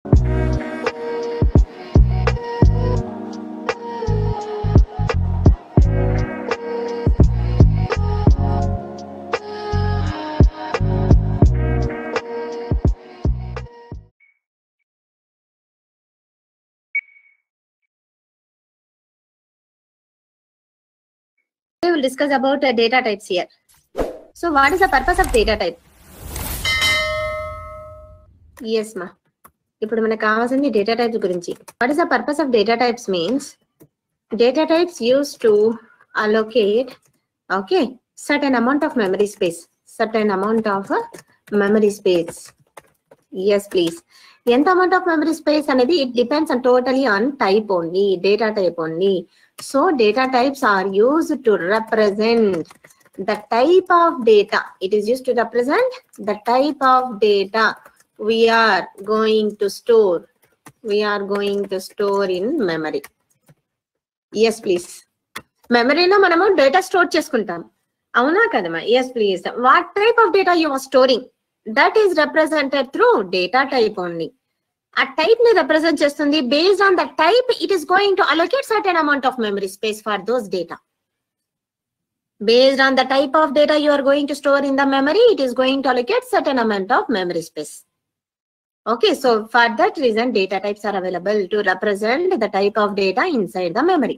We will discuss about data types here. So what is the purpose of data type? Yes ma. ఇప్పుడు మనకు కావాల్సింది data types గురించి. What is the purpose of data types means data types used to allocate certain amount of memory space. Certain amount of memory space. Yes please. ఎంత amount of memory space అనేది it depends on totally on type only, data type only. So data types are used to represent the type of data. It is used to represent the type of data we are going to store. We are going to store in memory. Yes please. Memory లో మనము data store చేసుకుంటాం. అవునా కదమ్మా? Yes please. What type of data you are storing? That is represented through data type only. A type ni represent chestundi. Based on the type, it is going to allocate certain amount of memory space for those data. Based on the type of data you are going to store in the memory, it is going to allocate certain amount of memory space. Okay, so for that reason, data types are available to represent the type of data inside the memory.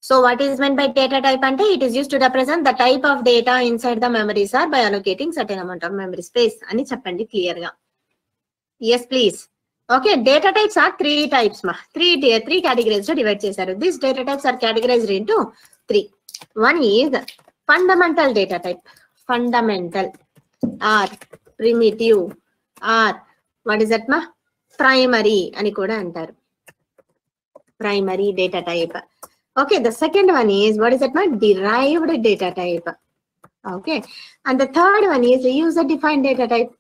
So what is meant by data type ante? It is used to represent the type of data inside the memories are by allocating certain amount of memory space. Ani cheppandi clear ga. Yes please. Okay, data types are three types ma. Three categories to divide chesaru. These data types are categorized into three. One is fundamental data type. Fundamental or primitive or what is that ma? Primary ani kuda antaru. Primary data type. Okay, the second one is what is that ma? Derived data type. Okay, and the third one is user defined data type.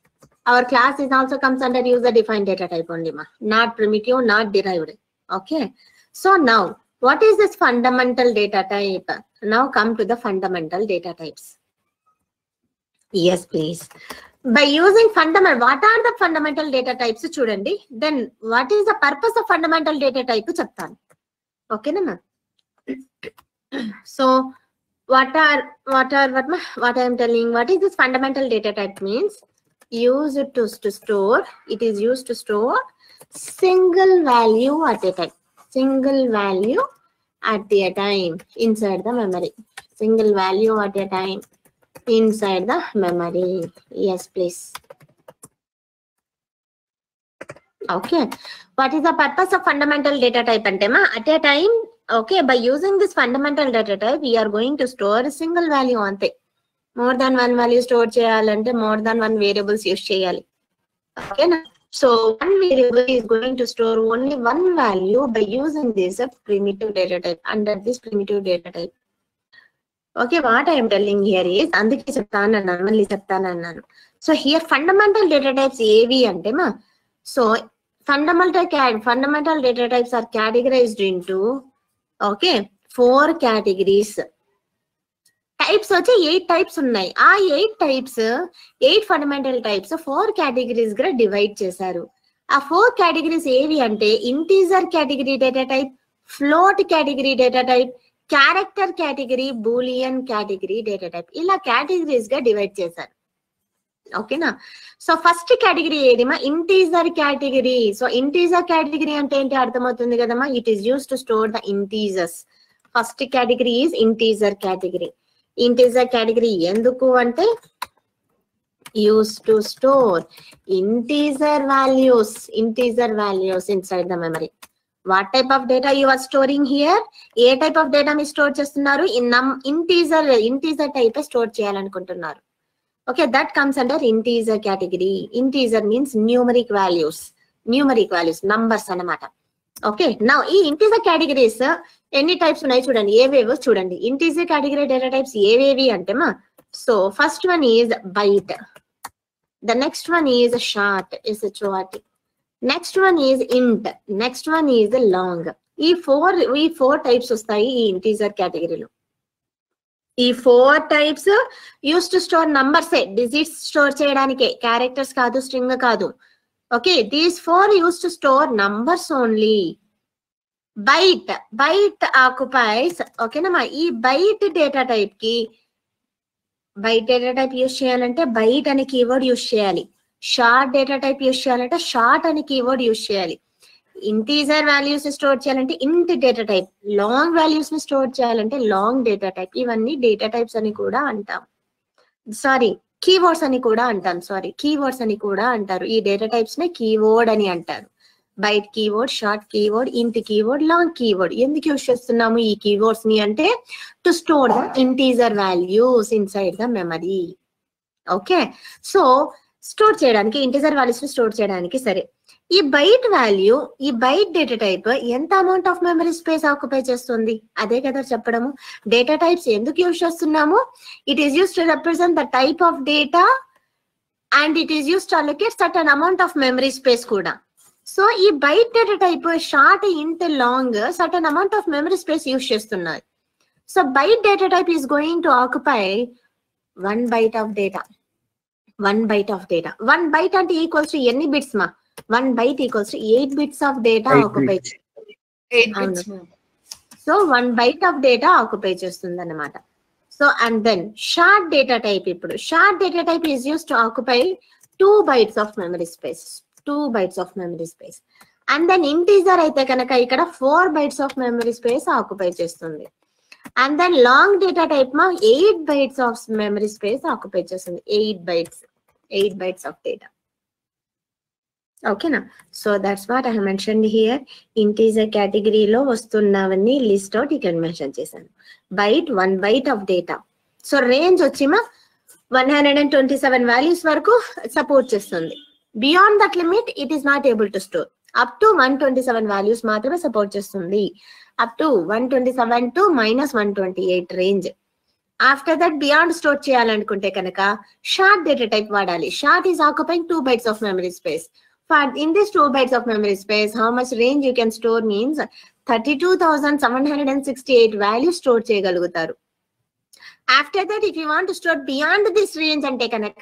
Our class is also comes under user defined data type only ma, not primitive, not derived. Okay, so now what is this fundamental data type? Now come to the fundamental data types. Yes please. By using fundamental, what are the fundamental data types chudandi? Then what is the purpose of fundamental data type cheptanu. Okay na ma? So what I am telling, what is this fundamental data type means? Used to store, it is used to store single value at a time. Single value at a time inside the memory. Single value at a time inside the memory. Yes please. Okay, what is the purpose of fundamental data type ante ma? At a time, okay, by using this fundamental data type, we are going to store a single value ante. More than one value store cheyalante more than one variables use cheyali. Okay na? So one variable is going to store only one value by using this primitive data type, under this primitive data type. Okay, what I am telling here is andike cheptanu annanu, malli cheptanu annanu. So here fundamental data types ఏవి అంటే మా, so fundamental data types are categorized into okay 4 categories. Types వచ్చి 8 types ఉన్నాయి. ఆ 8 types 8 fundamental types 4 categories గా divide చేశారు. ఆ 4 categories ఏవి అంటే integer category data type, float category data type, character category, boolean category data type. ఇలా categories గా డివైడ్ చేశారు. ఓకేనా? సో ఫస్ట్ కేటగిరీ ఏదిమా? Integer category. So integer category అంటే ఏంటి అర్థమవుతుంది కదమ్మా? It is use to store the integers. First category is integer category. Integer category ఎందుకు అంటే used to store integer values inside the memory. What type of data you are storing here? A type of data me store చేస్తున్నారు? Integer type store చేయాలనుకుంటున్నారు. Okay, that comes under integer category. Integer means numeric values, numbers అన్నమాట. Okay, now ఈ integer categories ఎన్ని types ఉన్నాయి చూడండి, ఏవేవో చూడండి. Integer category data types ఏవేవి అంటే మా, so first one is byte, the next one is short, next one is int, next one is long. ఈ ఫోర్ టైప్స్ వస్తాయి ఈ ఇంటీజర్ కేటగిరీలో. ఈ 4 టైప్స్ యూస్ టు స్టోర్ నంబర్సే, డిజిట్స్ స్టోర్ చేయడానికే, క్యారెక్టర్స్ కాదు, స్ట్రింగ్ కాదు. Okay, these 4 used to store numbers only. Byte occupies, okay na, ee byte data type ki byte data type use cheyalante byte ani keyword use cheyali. Short data type use cheyalante short ani keyword use cheyali. Integer values store cheyalante int data type, long values ni store cheyalante long data type. Ivanni data types ani kuda antam. Sorry, keywords ani kuda antam. Sorry, keywords ani kuda antaru. Ee data types ne keyword ani antaru. Byte keyword, short keyword, int keyword, long keyword. ఎందుకు use చేస్తున్నాము ఈ keywords ని అంటే to store the integer values inside the memory. Okay, so store చేయడానికి integer values ని store చేయడానికి సరే ఈ బైట్ వాల్యూ, ఈ బైట్ డేటా టైప్ ఎంత amount of memory space occupy చేస్తుంది అదే కదా చెప్పడము. డేటా టైప్స్ ఎందుకు యూస్ చేస్తున్నాము? It is use to represent the type of data and it is use to allocate certain amount of memory space కూడా. So ఈ byte data type short, int, long certain amount of memory space use చేస్తున్నారు. So byte data type is going to occupy 1 byte of data. 1 byte of data. 1 byte అంటే equals to ఎన్ని bits మా? 1 byte equals to 8 bits of data occupy. So 1 byte of data occupy చేస్తుంది అన్నమాట. So and then short data type, ఇప్పుడు short data type is use to occupy 2 bytes of memory space. 2 bytes of memory space. And then integer అయితే కనుక ఇక్కడ 4 bytes of memory space occupy చేస్తుంది. And then long data type మా 8 bytes of memory space occupy చేస్తుంది. 8 bytes of data. ఓకేనా? So that's what I have mentioned here. Integer కేటగిరీలో వస్తున్నవన్నీ list out ఇక్కడ మెన్షన్ చేశాను. Byte 1 byte of data. So range వచ్చి మా 127 వాల్యూస్ వరకు సపోర్ట్ చేస్తుంది. Beyond that limit, it is not able to store. Up to 127 values మాత్రమే support చేస్తుంది. Up to 127 to -128 range. After that beyond store చేయాలనుకుంటే కనుక షార్ట్ డేటా టైప్ వాడాలి. Short is occupying 2 bytes of memory space. In this 2 bytes of memory space, how much range you can store means 32,768 values store చేయగలుగుతారు. After that, if you want to store beyond this range అంటే కనుక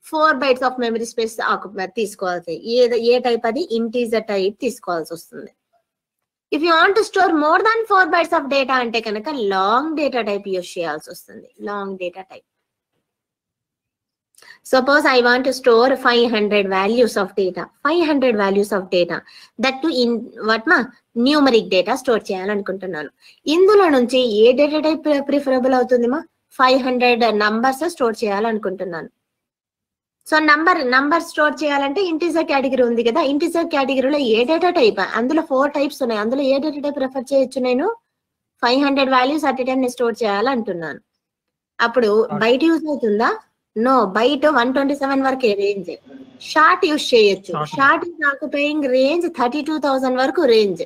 4 bytes of memory space తీసుకోవాల్సి. ఏ type అది? Integer type తీసుకోవాల్సి వస్తుంది. If you want to store more than 4 bytes of data అంటే కనుక long data type use చేయాల్సి వస్తుంది. Long data type. Suppose I want to store 500 values of data. 500 values of data. That too in what ma? Numeric data store చేయాలనుకుంటున్నాను. ఇందులో నుంచి ఏ data type preferable అవుతుంది మా? 500 numbers store చేయాలనుకుంటున్నాను. So number store చేయాలంటే integer category ఉంది కదా. Integer కేటగిరీలో ఏ డేటా టైప్? అందులో 4 types ఉన్నాయి. అందులో ఏ డేటా టైప్ ప్రిఫర్ చేయొచ్చు? నేను 500 values at a time store చేయాలంటున్నాను. అప్పుడు బైట్ యూజ్ అవుతుందా? నో, బైట్ 127 వరకే రేంజ్. షార్ట్ యూజ్ చేయొచ్చు. షార్ట్ ఇస్ ఆక్యుపైయింగ్ రేంజ్ 32,000 వరకు రేంజ్.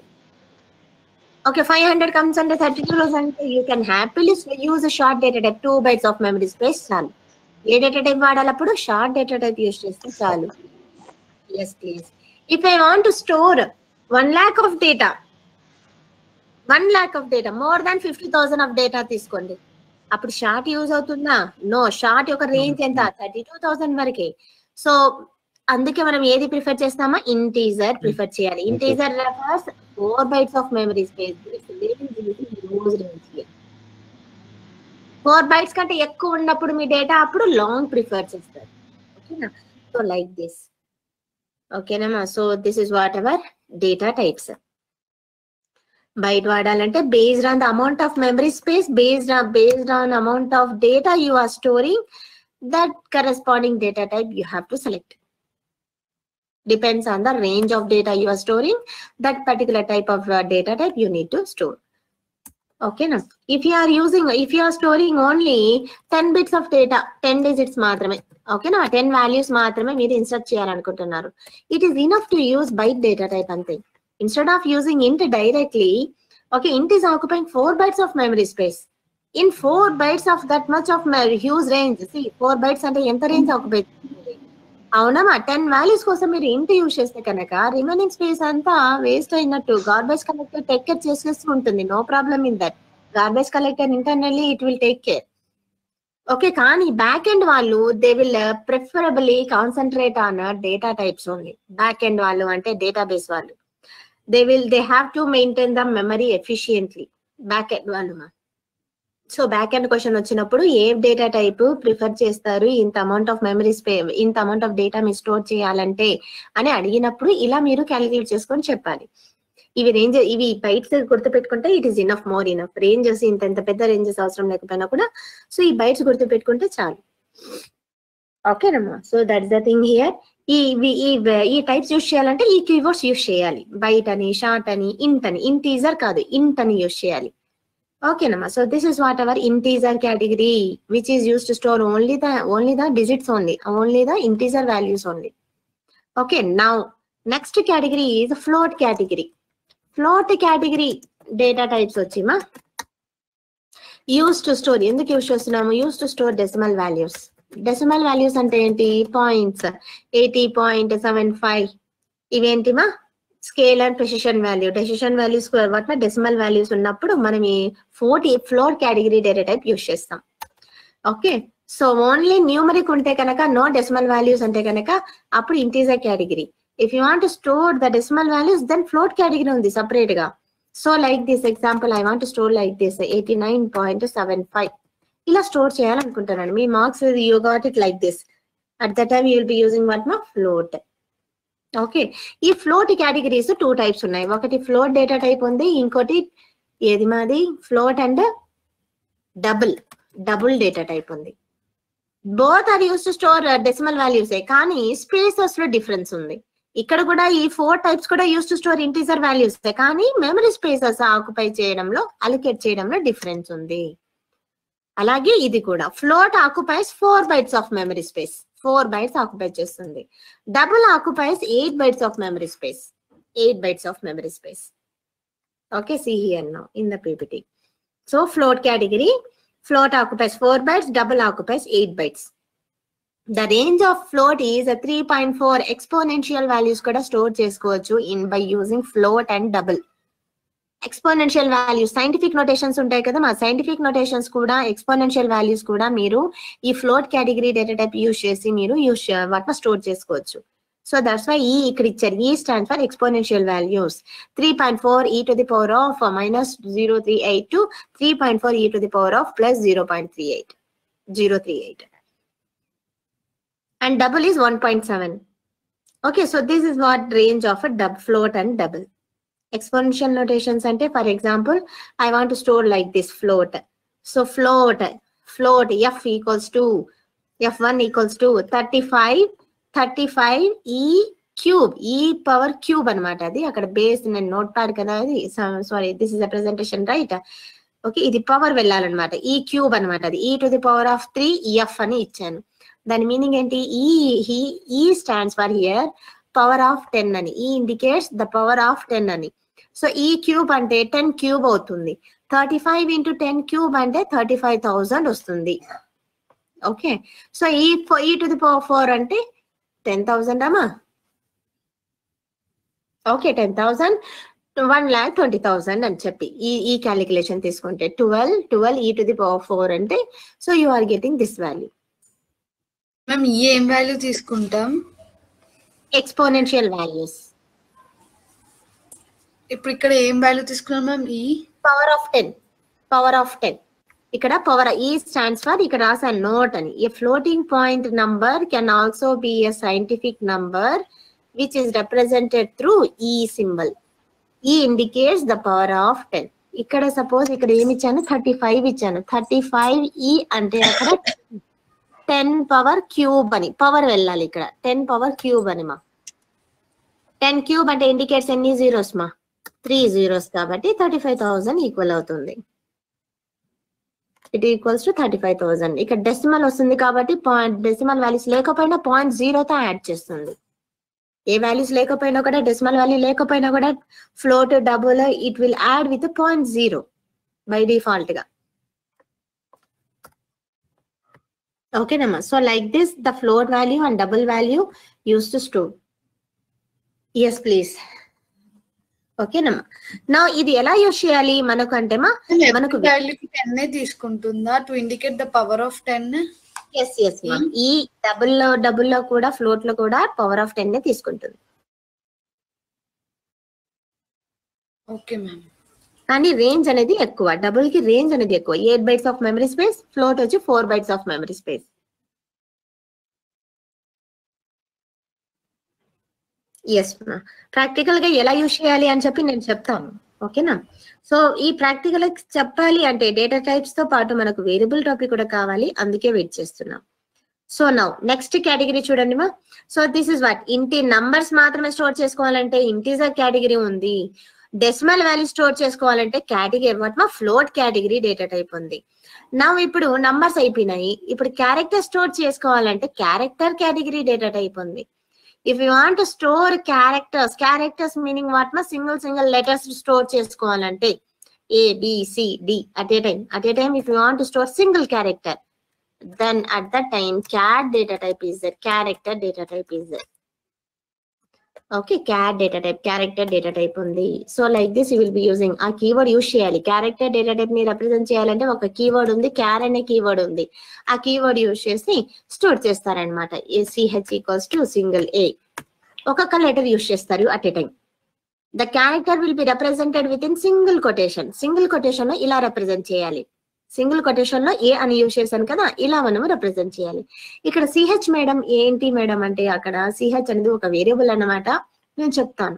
ఓకే, 500 comes under 32,000 అంటే you can happily use short data type. 2 bytes of memory space చాలు. ఏ data type వాడాలప్పుడు? షార్ట్ డేటా టైప్ యూజ్ చేస్తే చాలు. Yes please. If I want to store 1 lakh of data, 1 lakh of data, more than 50,000 of data తీసుకోండి. అప్పుడు short use అవుతుందా? No, short యొక్క range ఎంత? 32,000 వరకే. సో అందుకే మనం ఏది ప్రిఫర్ చేస్తామా? ఇంటీజర్ ప్రిఫర్ చేయాలి. Integer refers 4 bytes of memory space. 4 bytes కంటే ఎక్కువ ఉన్నప్పుడు మీ డేటా అప్పుడు లాంగ్ ప్రిఫర్ చేస్తారు. ఓకేనా? So like this. ఓకేనా? So this is whatever data types. Byte వాడాలంటే based on the amount of memory space, based on amount of data you are storing, that corresponding data type you have to select. Depends on the range of data you are storing, that particular type of data type you need to store. Okay na? If you are storing only 10 bits of data, 10 digits మాత్రమే, okay na, 10 values మాత్రమే మీరు insert చేయాలనుకుంటున్నారు, it is enough to use byte data type అంతే. Instead of using int directly, okay, int is occupying 4 bytes of memory space. In 4 bytes of that much of huge range, see 4 bytes అంటే ఎంత range occupy చేస్తుంది? అవునమ్మా, 10 values కోసం మీరు int use చేస్తే కనుక remaining space అంతా వేస్ట్ అయినట్టు. గార్బేజ్ కలెక్టర్ టేక్ కేర్ చేసేస్తూ ఉంటుంది. No problem in that. Garbage collector internally it will take care. Okay, కానీ బ్యాక్ ఎండ్ వాళ్ళు they will preferably concentrate on data types only. Back end వాళ్ళు అంటే database వాళ్ళు they have to maintain the memory efficiently. Back end వాళ్ళు. So back end question వచ్చినప్పుడు ఏ data type prefer చేస్తారు, ఇంత అమౌంట్ ఆఫ్ మెమరీ ఇంత అమౌంట్ ఆఫ్ డేటా మీరు స్టోర్ చేయాలంటే అని అడిగినప్పుడు ఇలా మీరు క్యాలిక్యులేట్ చేసుకొని చెప్పాలి. ఇవి బైట్స్ గుర్తుపెట్టుకుంటే it is enough, more enough. Ranges ఇంత పెద్ద రేంజెస్ అవసరం లేకపోయినా కూడా సో ఈ బైట్స్ గుర్తుపెట్టుకుంటే చాలు. ఓకేనమ్మా, so that's the thing here. ఈ టైప్స్ యూస్ చేయాలంటే ఈ కీవర్డ్స్ యూస్ చేయాలి. బైట్ అని, షార్ట్ అని, ఇంట్ అని. ఇంటీజర్ కాదు, ఇంట్ అని యూస్ చేయాలి. ఓకేనమ్మా, so this is what our integer category which is use to store only the digits only the integer values only. Okay, now next category is float category. Float category data types వచ్చిమా use to store. ఎందుకు use చేస్తున్నాము? Use to store decimal values. Decimal values అంటే ఏంటి? Points 80.75 ఇవేంటిమా scale and precision value. Decision values వాటిలో decimal values ఉన్నప్పుడు మనం ఈ float category data type use చేస్తాం. ఓకే, సో ఓన్లీ న్యూమరిక్ ఉంటే కనుక, నో డెసిమల్ వాల్యూస్ అంటే కనుక అప్పుడు integer category. If you want to store the decimal values, then float category ఉంది separate గా. So like this example, I want to store like this 89.75 ఇలా store చేయాలనుకుంటున్నాను. మీ marks you got it like this. At that time you will be using what ma float. Okay, ఈ float categories 2 types ఉన్నాయి. ఒకటి float data type ఉంది, ఇంకోటి ఏది మాది float and double data type ఉంది. Both are use to store decimal values, కానీ spaces లో డిఫరెన్స్ ఉంది. ఇక్కడ కూడా ఈ 4 టైప్స్ కూడా use to store integer values, కానీ మెమరీ స్పేసెస్ ఆక్యుపై చేయడంలో, అలికేట్ చేయడంలో డిఫరెన్స్ ఉంది. అలాగే ఇది కూడా float occupies 4 bytes of memory space. 4 bytes occupy చేస్తుంది. Double occupies 8 bytes of memory space. 8 bytes of memory space. Okay, see here now in the PPT. So float category, float occupies 4 bytes, double occupies 8 bytes. The range of float is a 3.4 exponential values kuda store chesukovachu by using float and double. Exponential values scientific notations untayi kada, ma scientific notations kuda exponential values kuda meeru ee float category data type use chesi meeru vatna store chesukovachu. So that's why E ikkada icharu. E stands for exponential values. 3.4 e to the power of minus 038 to 3.4 e to the power of plus 0.38. And double is 1.7. Okay, so this is what range of a float and double. Exponential notations ante, for example, I want to store like this float. So float f equals to f1 equals to 35 e cube, e power cube anamata. Adi akkada base నేను note pad కదా, అది sorry this is a presentation right. Okay, ఇది power వెళ్ళాలన్నమాట. ఈ cube అనమాట. అది e to the power of 3 f అని ఇచ్చాను. దాని మీనింగ్ ఏంటి? ఈ stands for here power of 10 అని. ఈ ఇండికేట్స్ ద పవర్ ఆఫ్ 10 అని. సో ఈ క్యూబ్ అంటే 10 క్యూబ్ అవుతుంది. 35 into 10 క్యూబ్ అంటే 35,000 వస్తుంది. ఓకే, సో ఈ టు ది పవర్ 4 అంటే 10,000 అమ్మా. ఓకే, 10,000 1,20,000 అని చెప్పి ఈ క్యాలిక్యులేషన్ తీసుకుంటే 12 e టు ది పవర్ 4 అంటే so you are getting this value. మేము ఏం వాల్యూ తీసుకుంటాం? Exponential values. ఇప్పుడు ఇక్కడ ఏం వాల్యూ తీసుకున్నాం మ్యామ్? ఈ పవర్ ఆఫ్ 10. ఇక్కడ పవర్ ఈ స్టాండ్స్ ఫర్, ఇక్కడ రాసాను నోట్ అని. A floating point number can also be a scientific number which is represented through E symbol. E indicates the power of 10. ఇక్కడ సపోజ్ ఇక్కడ ఏమి ఇచ్చాను? 35 ఇచ్చాను. 35 ఈ అంటే అక్కడ 10 పవర్ క్యూబ్ అని పవర్ వెళ్ళాలి. ఇక్కడ 10 పవర్ క్యూబ్ అని మా. 10 క్యూబ్ అంటే ఇండికేట్స్ ఎన్ని జీరోస్ మా? 3 zeros కాబట్టి 35,000 ఈక్వల్ అవుతుంది. It equals to 35,000. ఇక్కడ డెసిమల్ వస్తుంది కాబట్టి డెసిమల్ వాల్యూస్ లేకపోయినా 0.0తో యాడ్ చేస్తుంది. ఏ వాల్యూస్ లేకపోయినా కూడా, డెసిమల్ వాల్యూ లేకపోయినా కూడా float double it will add with 0.0 by default గా. ఓకేనమ్మా, so like this the float value and double value use to store. Yes please. ఓకేనమ్మా. నా ఇది ఎలా యూజ్ చేయాలి మనకు అంటేమా మనకు వాల్యూ 10 తీసుకుంటుందా to indicate the power of 10? Yes yes మా ఈ డబుల్లో కూడా ఫ్లోట్ లో కూడా పవర్ ఆఫ్ 10 తీసుకుంటుంది. Okay ma'am. కానీ రేంజ్ అనేది ఎక్కువ, డబుల్ కి రేంజ్ అనేది ఎక్కువ. 8 bytes of memory space, float వచ్చి 4 bytes of memory space. Yes మా ప్రాక్టికల్ గా ఎలా యూజ్ చేయాలి అని చెప్పి నేను చెప్తాను. ఓకేనా? సో ఈ ప్రాక్టికల్ చెప్పాలి అంటే డేటా టైప్స్ తో పాటు మనకు వేరియబుల్ టాపిక్ కూడా కావాలి, అందుకే వెయిట్ చేస్తున్నాం. సో నౌ నెక్స్ట్ కేటగిరీ చూడండి మా. So this is what numbers మాత్రమే స్టోర్ చేసుకోవాలంటే ఇంటీజర్ కేటగిరీ ఉంది. డెసిమల్ వాల్యూ స్టోర్ చేసుకోవాలంటే కేటగిరీ వాట్ మా ఫ్లోట్ కేటగిరీ డేటా టైప్ ఉంది. నా ఇప్పుడు నంబర్స్ అయిపోయినాయి, ఇప్పుడు క్యారెక్టర్ స్టోర్ చేసుకోవాలంటే క్యారెక్టర్ కేటగిరీ డేటా టైప్ ఉంది. If you want to store characters meaning what ma single letters store chesukovalante A, B, C, D at a time if you want to store single character, then at that time cat data type is there, character data type is there. Okay, cat data type, character data type undi. So like this you will be using a keyword use cheyali. Character data type ni represent cheyalante oka keyword undi, char ane keyword undi. A keyword use chesi store chestaranamata. ch equals to single a. Oka letter use chestaru at a time. The character will be represented within single quotation. Single quotation lo ila represent cheyali. Single quotation లో ఏ అని use చేశాను కదా, ఇలా మనము represent చేయాలి. ఇక్కడ CH madam ఏంటి madam అంటే అక్కడ సిహెచ్ అనేది ఒక వేరియబుల్ అన్నమాట, నేను చెప్తాను.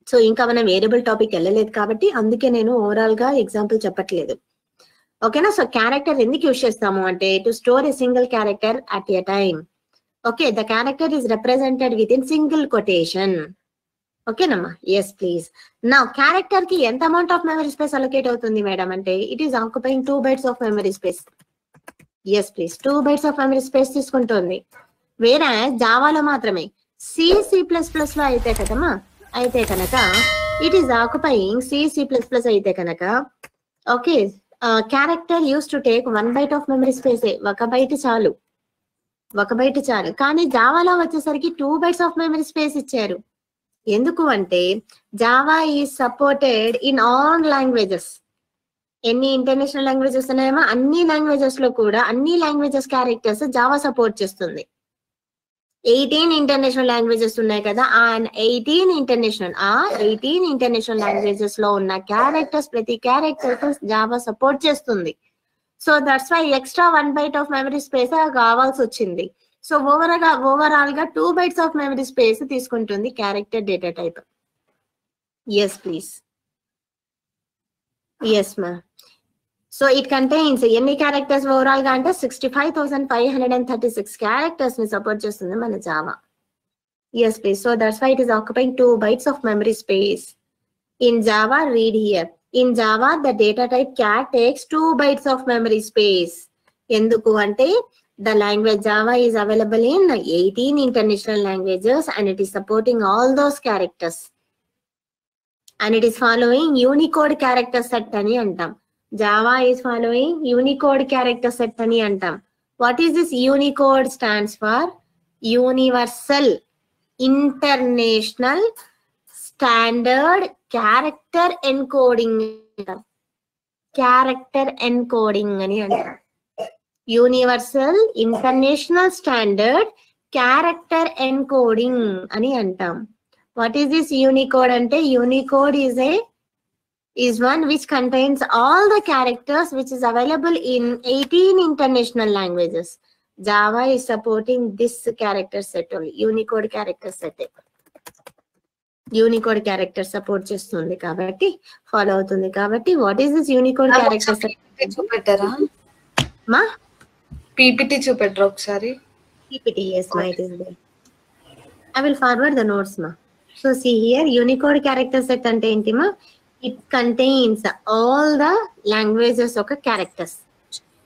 సో ఇంకా మనం వేరియబుల్ టాపిక్ వెళ్ళలేదు కాబట్టి అందుకే నేను ఓవరాల్ గా ఎగ్జాంపుల్ చెప్పట్లేదు. ఓకేనా? సో క్యారెక్టర్ ఎందుకు యూజ్ చేస్తాము అంటే to store a single character at a time. Okay, the character is represented within single quotation. ఓకేనమ్మా? Yes please. నా క్యారెక్టర్ కి ఎంత amount of memory space allocate అవుతుంది మేడం అంటే it is occupying 2 bytes of memory space. Yes please, 2 bytes of memory space తీసుకుంటుంది. వేరే జావాలో మాత్రమే, C++ లో అయితే కదమ్మా, అయితే కనుక ఇట్ ఈస్ ఆక్యుపైయింగ్ C++ అయితే కనుక okay character use to take 1 byte of memory space. 1 byte చాలు, 1 byte చాలు. కానీ జావాలో వచ్చేసరికి 2 bytes ఆఫ్ మెమరీ స్పేస్ ఇచ్చారు. ఎందుకు అంటే Java is supported in all languages. ఎన్ని ఇంటర్నేషనల్ లాంగ్వేజెస్ ఉన్నాయేమో అన్ని లాంగ్వేజెస్ లో కూడా అన్ని లాంగ్వేజెస్ క్యారెక్టర్స్ జావా సపోర్ట్ చేస్తుంది. 18 ఇంటర్నేషనల్ లాంగ్వేజెస్ ఉన్నాయి కదా, ఆ 18 ఇంటర్నేషనల్ లాంగ్వేజెస్ లో ఉన్న క్యారెక్టర్స్ ప్రతి క్యారెక్టర్ జావా సపోర్ట్ చేస్తుంది. So that's why extra 1 byte of memory space కావాల్సి వచ్చింది. సో ఓవరాల్ గా 2 bytes ఆఫ్ మెమరీ స్పేస్ తీసుకుంటుంది character data type. Yes please. Yes మా. సో ఇట్ కంటైన్స్ ఎన్ని క్యారెక్టర్స్ ఓవరాల్ గా అంటే 65,536 క్యారెక్టర్స్ ని సపోర్ట్ చేస్తుంది మన Java. Yes please. So that's why it is occupying 2 bytes of memory space. In Java read here, in Java the data type cat takes 2 bytes of memory space. ఎందుకు అంటే the language Java is available in 18 international languages and it is supporting all those characters and it is following Unicode character set ani antam. Java is following Unicode character set ani antam. What is this Unicode? Stands for Universal International Standard Character Encoding. Character encoding ani antam. Universal international standard character encoding అని అంటాం. What is this Unicode అంటే Unicode is one which contains all the characters which is available in 18 international languages. Java is supporting this character set only, Unicode character set. Unicode character support చేస్తుంది కాబట్టి follow అవుతుంది కాబట్టి what is this unicode character set చూపెట్టారా మా? PPT చూపెట్టరా ఒకసారి? PPT, yes ma, it is there. I will forward the notes ma. So see here, Unicode character set ante enti ma? It contains all the languages of characters.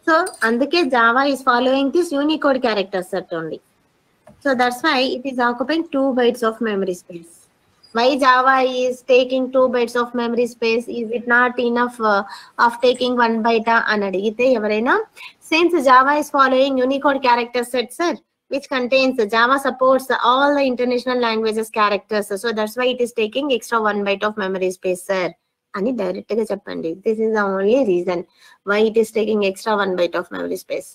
So అందుకే Java is following this Unicode character set only. So that's why it is occupying 2 bytes of memory space. Why Java is taking 2 bytes of memory space? Is it not enough of taking 1 byte అని అడిగితే ఎవరైనా, since Java is following Unicode character set sir, which contains Java supports all the international languages characters. So that's why it is taking extra 1 byte of memory space, sir. అని direct గా చెప్పండి. This is the only reason why it is taking extra 1 byte of memory space.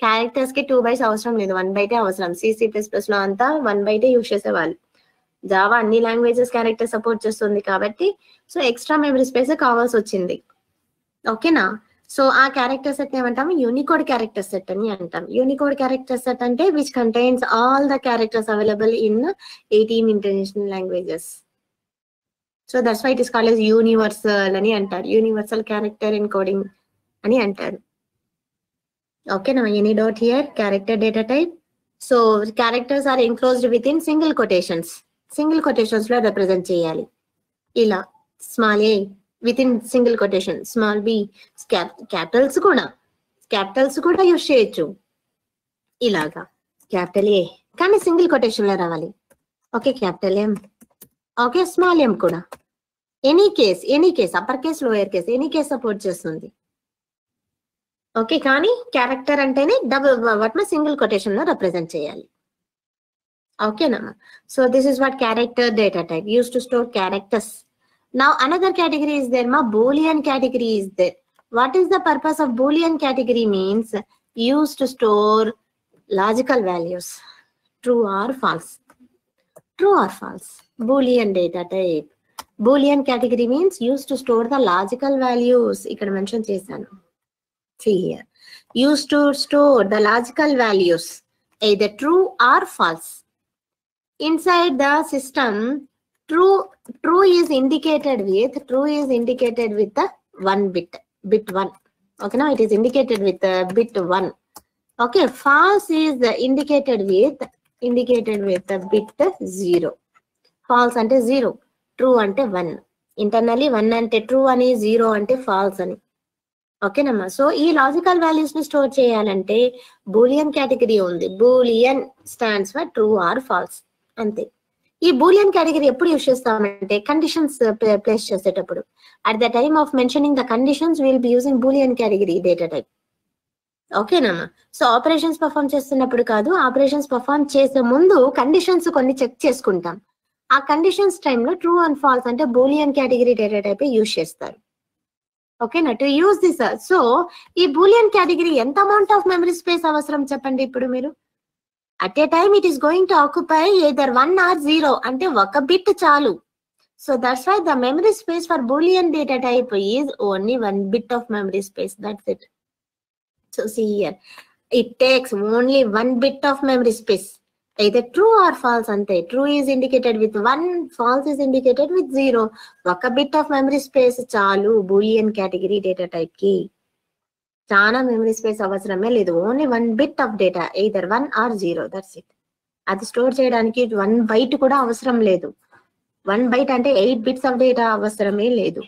Characters కి 2 bytes అవసరం లేదు, 1 byte అవసరం. C++ లో అంతా 1 byte use చేసేవాళ్ళు. జావా అన్ని లాంగ్వేజెస్ క్యారెక్టర్ సపోర్ట్ చేస్తుంది కాబట్టి సో ఎక్స్ట్రా మెమరీ స్పేస్ కావాల్సి వచ్చింది. ఓకేనా? సో ఆ క్యారెక్టర్ సెట్ ఏమంటాము? యూనికోడ్ క్యారెక్టర్ సెట్ అని అంటాం. యూనికోడ్ క్యారెక్టర్ సెట్ అంటే which contains all the characters available in 18 international languages. So that's why it is called as universal అని అంటారు. యూనివర్సల్ క్యారెక్టర్ ఎన్కోడింగ్ అని అంటారు. ఓకేనా? Any doubt here? Character data type. So characters are enclosed within single quotations. Single quotations లో represent చేయాలి. ఇలా small A within single quotation, small B, Capitals కూడా use చేయొచ్చు. ఇలాగా క్యాపిటల్ ఏ కానీ సింగిల్ కొటేషన్ లో రావాలి. Okay, capital M, okay, small M కూడా. Any case upper case, lower case, any case support చేస్తుంది. ఓకే, కానీ క్యారెక్టర్ అంటేనే వాటిని సింగిల్ కొటేషన్ లో రిప్రజెంట్ చేయాలి. ఓకేనా? So this is what character data type use to store characters. Now another category is there, Boolean category is there. What is the purpose of Boolean category? Means used to store logical values, true or false. True or false. Boolean data type. Boolean category means used to store the logical values. ఇక్కడ mention చేశాను. See here. Used to store the logical values, either true or false. Inside the system, true is indicated with the 1 bit 1. Okay, now it is indicated with bit 1. Okay, false is indicated with the bit 0. False ante 0, true ante 1. Internally 1 ante true ani, 0 ante false ani. Okay nama. So ee logical values ni store cheyalante boolean category undi. Boolean stands for true or false ante. ఈ Boolean category ఎప్పుడు use చేస్తామంటే conditions place చేసేటప్పుడు. At the time of mentioning the conditions will be using Boolean category data type. ఓకేనమ్మా? So operations perform చేస్తున్నప్పుడు కాదు, operations perform చేసే ముందు conditions కొన్ని చెక్ చేసుకుంటాం. ఆ కండిషన్స్ టైంలో ట్రూ అండ్ ఫాల్స్ అంటే Boolean category data type use చేస్తారు. ఓకేనా? To use this. సో ఈ బూలియన్ కేటగిరీ ఎంత అమౌంట్ ఆఫ్ మెమరీ స్పేస్ అవసరం చెప్పండి ఇప్పుడు మీరు? At a time it is going to occupy either 1 or 0 అంటే ఒక బిట్ చాలు. So that's why the memory space for Boolean data type is only 1 bit of memory space. That's it. So see here, it takes only 1 bit of memory space, either true or false ante. True is indicated with 1, false is indicated with 0. ఒక bit of memory space చాలు Boolean category data type ki. చాలా memory space అవసరమే లేదు. Only 1 bit of data, either 1 or 0, that's it. అది store చేయడానికి 1 byte కూడా అవసరం లేదు. 1 byte అంటే 8 bits ఆఫ్ డేటా అవసరమే లేదు.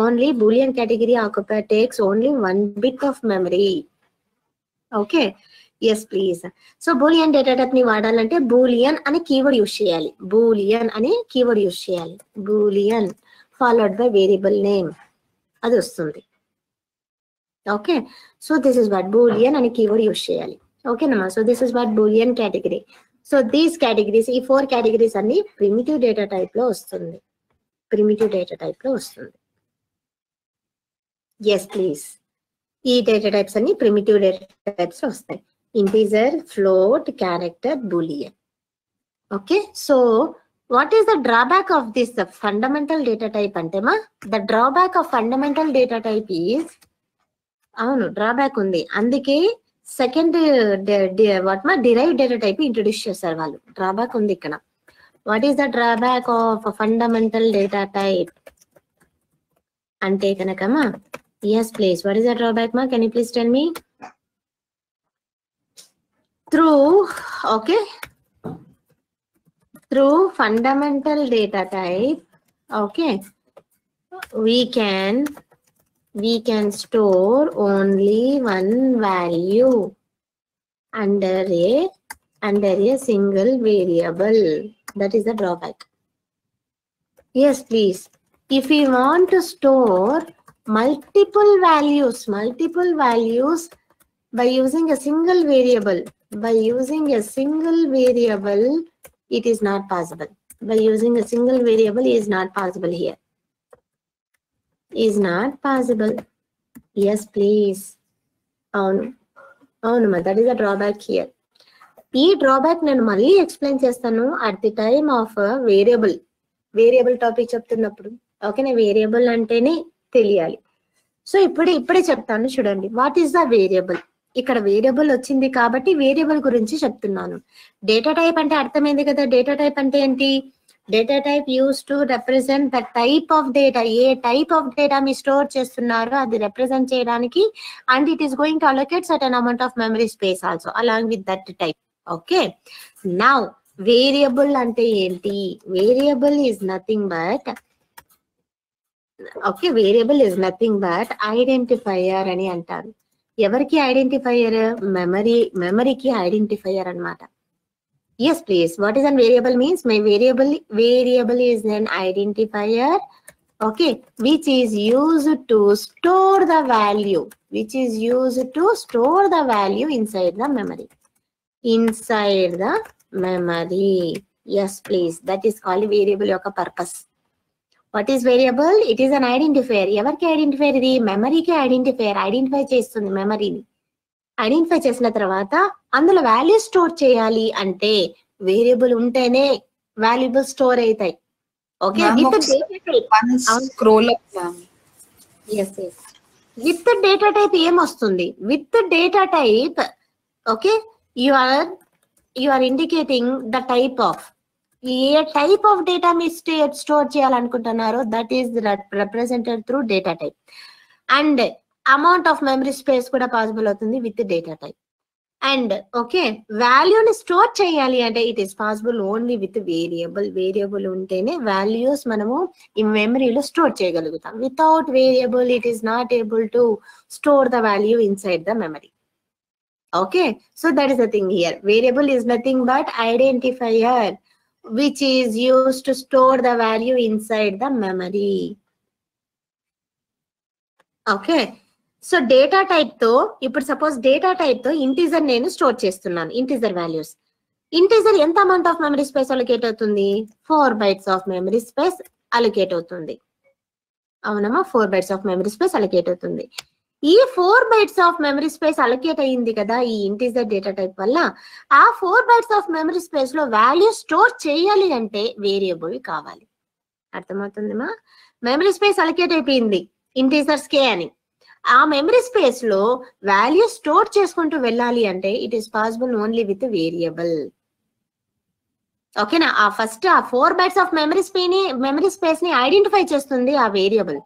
Only Boolean category occupy takes only 1 bit of memory. Okay, yes please. So Boolean data type ని వాడాలంటే బూలియన్ అని కీవర్డ్ యూజ్ చేయాలి. Boolean followed by variable name, అది వస్తుంది. Okay, so this is what Boolean అని keyword use చేయాలి. ఓకేనమ్మా? So this is what Boolean category. So these categories, ఈ 4 కేటగిరీస్ అన్ని ప్రిమిటివ్ డేటా టైప్ లో వస్తుంది. ఎస్ ప్లీజ్. ఈ డేటా టైప్స్ అన్ని ప్రిమిటివ్ డేటా టైప్స్ వస్తాయి. Integer, float, character, boolean. Okay, so what is the drawback of this fundamental data type అంటేమా, the drawback of fundamental data type is, అవును డ్రాబ్యాక్ ఉంది, అందుకే second derive data type introduce చేశారు వాళ్ళు. Drawback ఉంది ఇక్కడ. What is the drawback of fundamental data type అంటే కనుకమ్మా, yes please, what is the drawback మా? Can you please tell me? Through fundamental data type, okay, we can store only 1 value under a single variable. That is the drawback. Yes please. If we want to store multiple values by using a single variable, By using a single variable, it is not possible. By using a single variable is not possible here. Is not possible. Yes, please. అవును that is a drawback here. ఈ drawback నేను మళ్ళీ explain చేస్తాను at the time of variable topic చెప్తున్నప్పుడు. ఓకేనా, variable అంటేనే తెలియాలి. So ఇప్పుడే చెప్తాను చూడండి. What is the variable? ఇక్కడ వేరియబుల్ వచ్చింది కాబట్టి వేరియబుల్ గురించి చెప్తున్నాను. డేటా టైప్ అంటే అర్థమైంది కదా. డేటా టైప్ అంటే ఏంటి? Data type use to represent the type of data. A type of data మీ స్టోర్ చేస్తున్నారో అది రిప్రజెంట్ చేయడానికి, and it is going to allocate certain amount of memory space also along with that type. Okay, now variable అంటే ఏంటి? Variable is nothing but variable is nothing but identifier అని అంటారు. ఎవరికి identifier? మెమరీకి identifier అన్నమాట. Yes, please. What is a variable means? My variable is an identifier, okay, which is used to store the value. Which is used to store the value inside the memory. Inside the memory. Yes, please. That is called variable యొక్క purpose. What is variable? It is an identifier. ఎవరికి identifier ఇది? మెమరీకి identifier. Identify చేస్తుంది మెమరీని. Identify చేసిన తర్వాత అందులో value store చేయాలి అంటే వేరియబుల్ ఉంటేనే వాల్యుబుల్ స్టోర్ అవుతాయి. ఓకే, విత్ డేటా టైప్ ఏమొస్తుంది? With data type, okay, you are indicating the type of ఏ టైప్ ఆఫ్ డేటా మీ స్టోర్ చేయాలనుకుంటున్నారో that is represented through data type. And amount of memory space కూడా possible అవుతుంది with data type. And okay, వాల్యూని store చేయాలి అంటే it is possible only with variable. Variable ఉంటేనే values మనము ఈ మెమరీలో స్టోర్ చేయగలుగుతాం. Without variable it is not able to store the value inside the memory. Okay, so that is the thing here. Variable is nothing but identifier which is used to store the value inside the memory. Okay, so data type తో ఇప్పుడు suppose data type తో integer నేను store చేస్తున్నాను. Integer values. Integer ఎంత amount of memory space allocate అవుతుంది? 4 bytes of memory space allocate అవుతుంది. అవునమ్మా, 4 bytes of memory space allocate అవుతుంది. ఈ 4 bytes of memory space allocate అయ్యింది కదా ఈ ఇంటీజర్ డేటా టైప్ వల్ల. ఆ 4 bytes ఆఫ్ మెమరీ స్పేస్ లో వాల్యూ స్టోర్ చేయాలి అంటే వేరియబుల్ కావాలి. అర్థమవుతుందమ్మా? మెమరీ స్పేస్ అలొకేట్ అయిపోయింది ఇంటీజర్స్ కే అని. ఆ మెమరీ స్పేస్ లో వాల్యూ స్టోర్ చేసుకుంటూ వెళ్ళాలి అంటే it is possible only with variable. ఓకేనా? ఆ 4 bytes ఆఫ్ మెమరీ స్పేస్ ని ఐడెంటిఫై చేస్తుంది ఆ వేరియబుల్.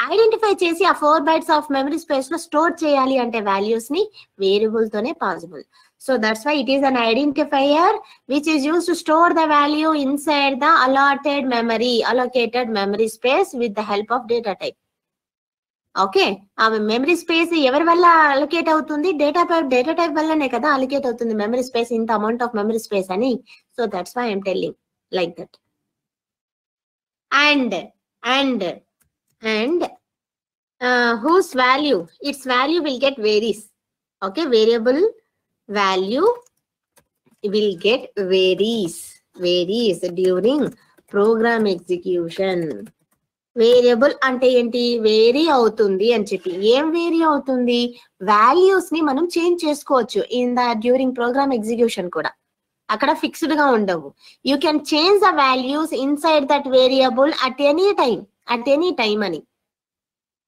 ఐడెంటిఫై చేసి ఆ 4 bytes ఆఫ్ మెమరీ స్పేస్ లో స్టోర్ చేయాలి అంటే వాల్యూస్ ని వేరియబుల్ తోనే possible. So that's why it is an identifier which is used to store the value inside the allocated memory space with the help of data type. Okay, ఆ memory space ఎవరి వల్ల allocate అవుతుంది? Data type వల్లనే కదా allocate అవుతుంది memory space, ఇంత amount of memory space అని. So that's why I'm telling like that. And whose value, its value will get varies. Okay, variable value will get varies during program execution. Variable అంటే ఏంటి? Vary అవుతుంది అని చెప్పి. ఏం vary అవుతుంది? Values ని మనం చేంజ్ చేసుకోవచ్చు in the during program execution కూడా. అక్కడ ఫిక్స్డ్ గా ఉండవు. You can change the values inside that variable at any time అని.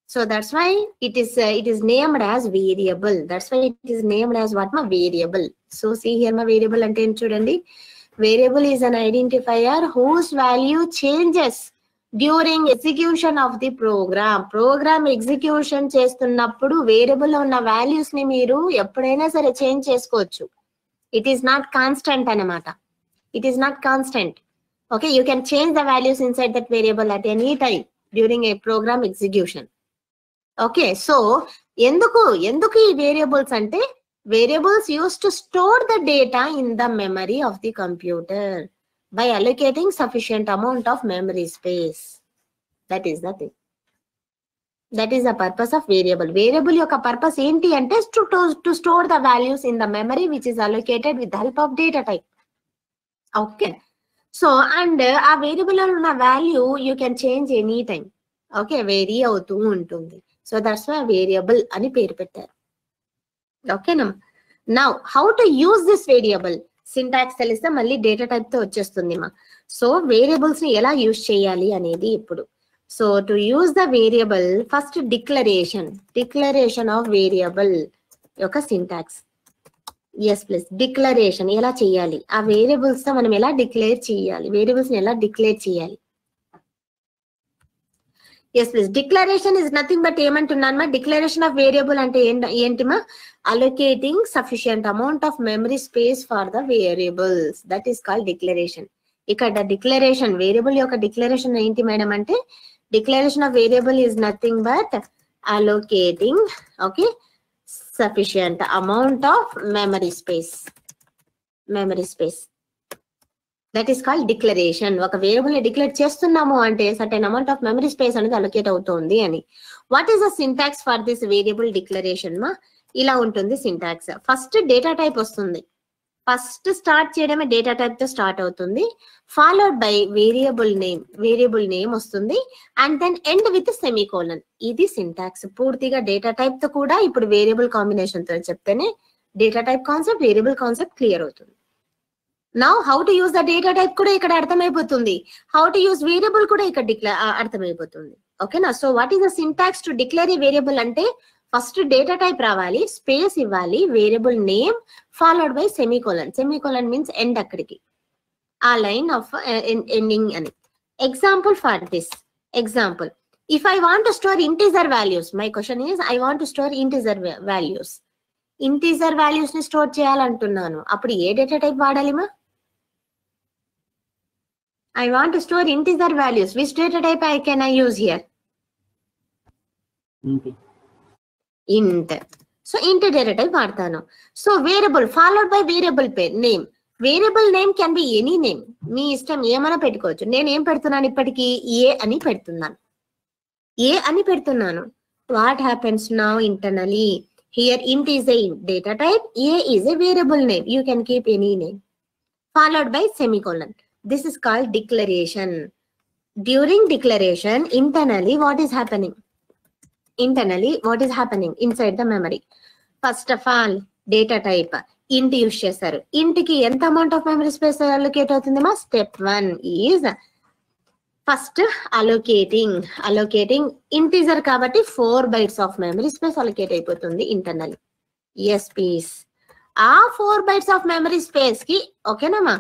So that's why it is named as variable. That's why it is named as what? Ma variable. So see here ma variable ante em chudandi. Variable is an identifier whose value changes during execution of the program. Program execution చేస్తున్నప్పుడు variable లో ఉన్న values ని మీరు ఎప్పుడైనా సరే change చేసుకోవచ్చు. It is not constant అన్నమాట. It is not constant. Okay, you can change the values inside that variable at any time during a program execution. Okay, so ఎందుకు ఈ వేరియబుల్స్ అంటే variables use to store the data in the memory of the computer by allocating sufficient amount of memory space. That is the thing. That is the purpose of variable. Variable యొక్క purpose ఏంటి అంటే to store the values in the memory which is allocated with the help of data type. Okay, so and ఆ variable లో ఉన్న value you can change any time. Okay, vary అవుతూ ఉంటుంది. So that's why variable అని పేరు పెట్టారు. ఓకేనా. Now how to use this variable, syntax తెలిస్తే మళ్ళీ డేటా టైప్ తో వచ్చేస్తుంది మా. సో వేరియబుల్స్ ని ఎలా యూజ్ చేయాలి అనేది ఇప్పుడు. So to use the variable, first declaration of variable యొక్క సింటాక్స్. ఎస్ ప్లస్ డిక్లరేషన్ ఎలా చేయాలి, ఆ వేరియబుల్స్ తో మనం ఎలా డిక్లేర్ చేయాలి, వేరియబుల్స్ ని ఎలా డిక్లేర్ చేయాలి. Yes plus declaration is nothing but ఏమంటున్నాను, డిక్లరేషన్ ఆఫ్ వేరియబుల్ అంటే ఏంటిమా, allocating sufficient amount of memory space for the variables, that is called declaration. ఇక్కడ డిక్లరేషన్ వేరియబుల్ యొక్క డిక్లరేషన్ ఏంటి మేడం అంటే, declaration of variable is nothing but allocating okay sufficient amount of memory space. That is called declaration. ఒక variable ని declare చేస్తున్నాము అంటే certain amount of memory space అనేది allocate అవుతుంది అని. What is the syntax for this variable declaration మా? ఇలా ఉంటుంది సింటాక్స్. ఫస్ట్ డేటా టైప్ వస్తుంది, ఫస్ట్ స్టార్ట్ చేయడమే డేటా టైప్ తో స్టార్ట్ అవుతుంది, ఫాలోడ్ బై వేరియబుల్ నేమ్ వస్తుంది, and then end with semicolon. ఇది సింటాక్స్. పూర్తిగా డేటా టైప్ తో కూడా ఇప్పుడు వేరియబుల్ కాంబినేషన్ తో చెప్తేనే data type concept, variable concept clear అవుతుంది. Now how to use the data type కూడా ఇక్కడ అర్థమైపోతుంది, హౌ టు యూజ్ వేరియబుల్ కూడా ఇక్కడ అర్థమైపోతుంది. ఓకేనా. So what is the syntax to declare a variable అంటే, ఫస్ట్ డేటా టైప్ రావాలి, స్పేస్ ఇవ్వాలి, variable name followed by semicolon. Semicolon means end, అక్కడికి ఆ లైన్ ఆఫ్ ఎండింగ్ అని. Example for this, example if I want to store integer values, my question is I want to store integer values. Integer values ని store చేయాలంటున్నాను, అప్పుడు ఏ data type వాడాలిమా? I want to store integer values. Which data type can I use here? Int. So int data type vaadtanu. So variable followed by variable name. Variable name can be any name. మీ ఇష్టం ఏమైనా పెట్టుకోవచ్చు. నేను ఏం పెడుతున్నాను ఇప్పటికి, ఏ అని పెడుతున్నాను. What happens now internally? Here int is a data type, a is a variable name. You can keep any name. Followed by semicolon. This is called declaration. During declaration, internally what is happening inside the memory? First of all, data type int use చేశారు. int కి ఎంత amount of memory space allocate అవుతుంది మా? Step 1 is first allocating integer కాబట్టి 4 bytes of memory space allocate అయిపోతుంది internal. Yes please. ఆ 4 bytes of memory space కి ఓకేనామా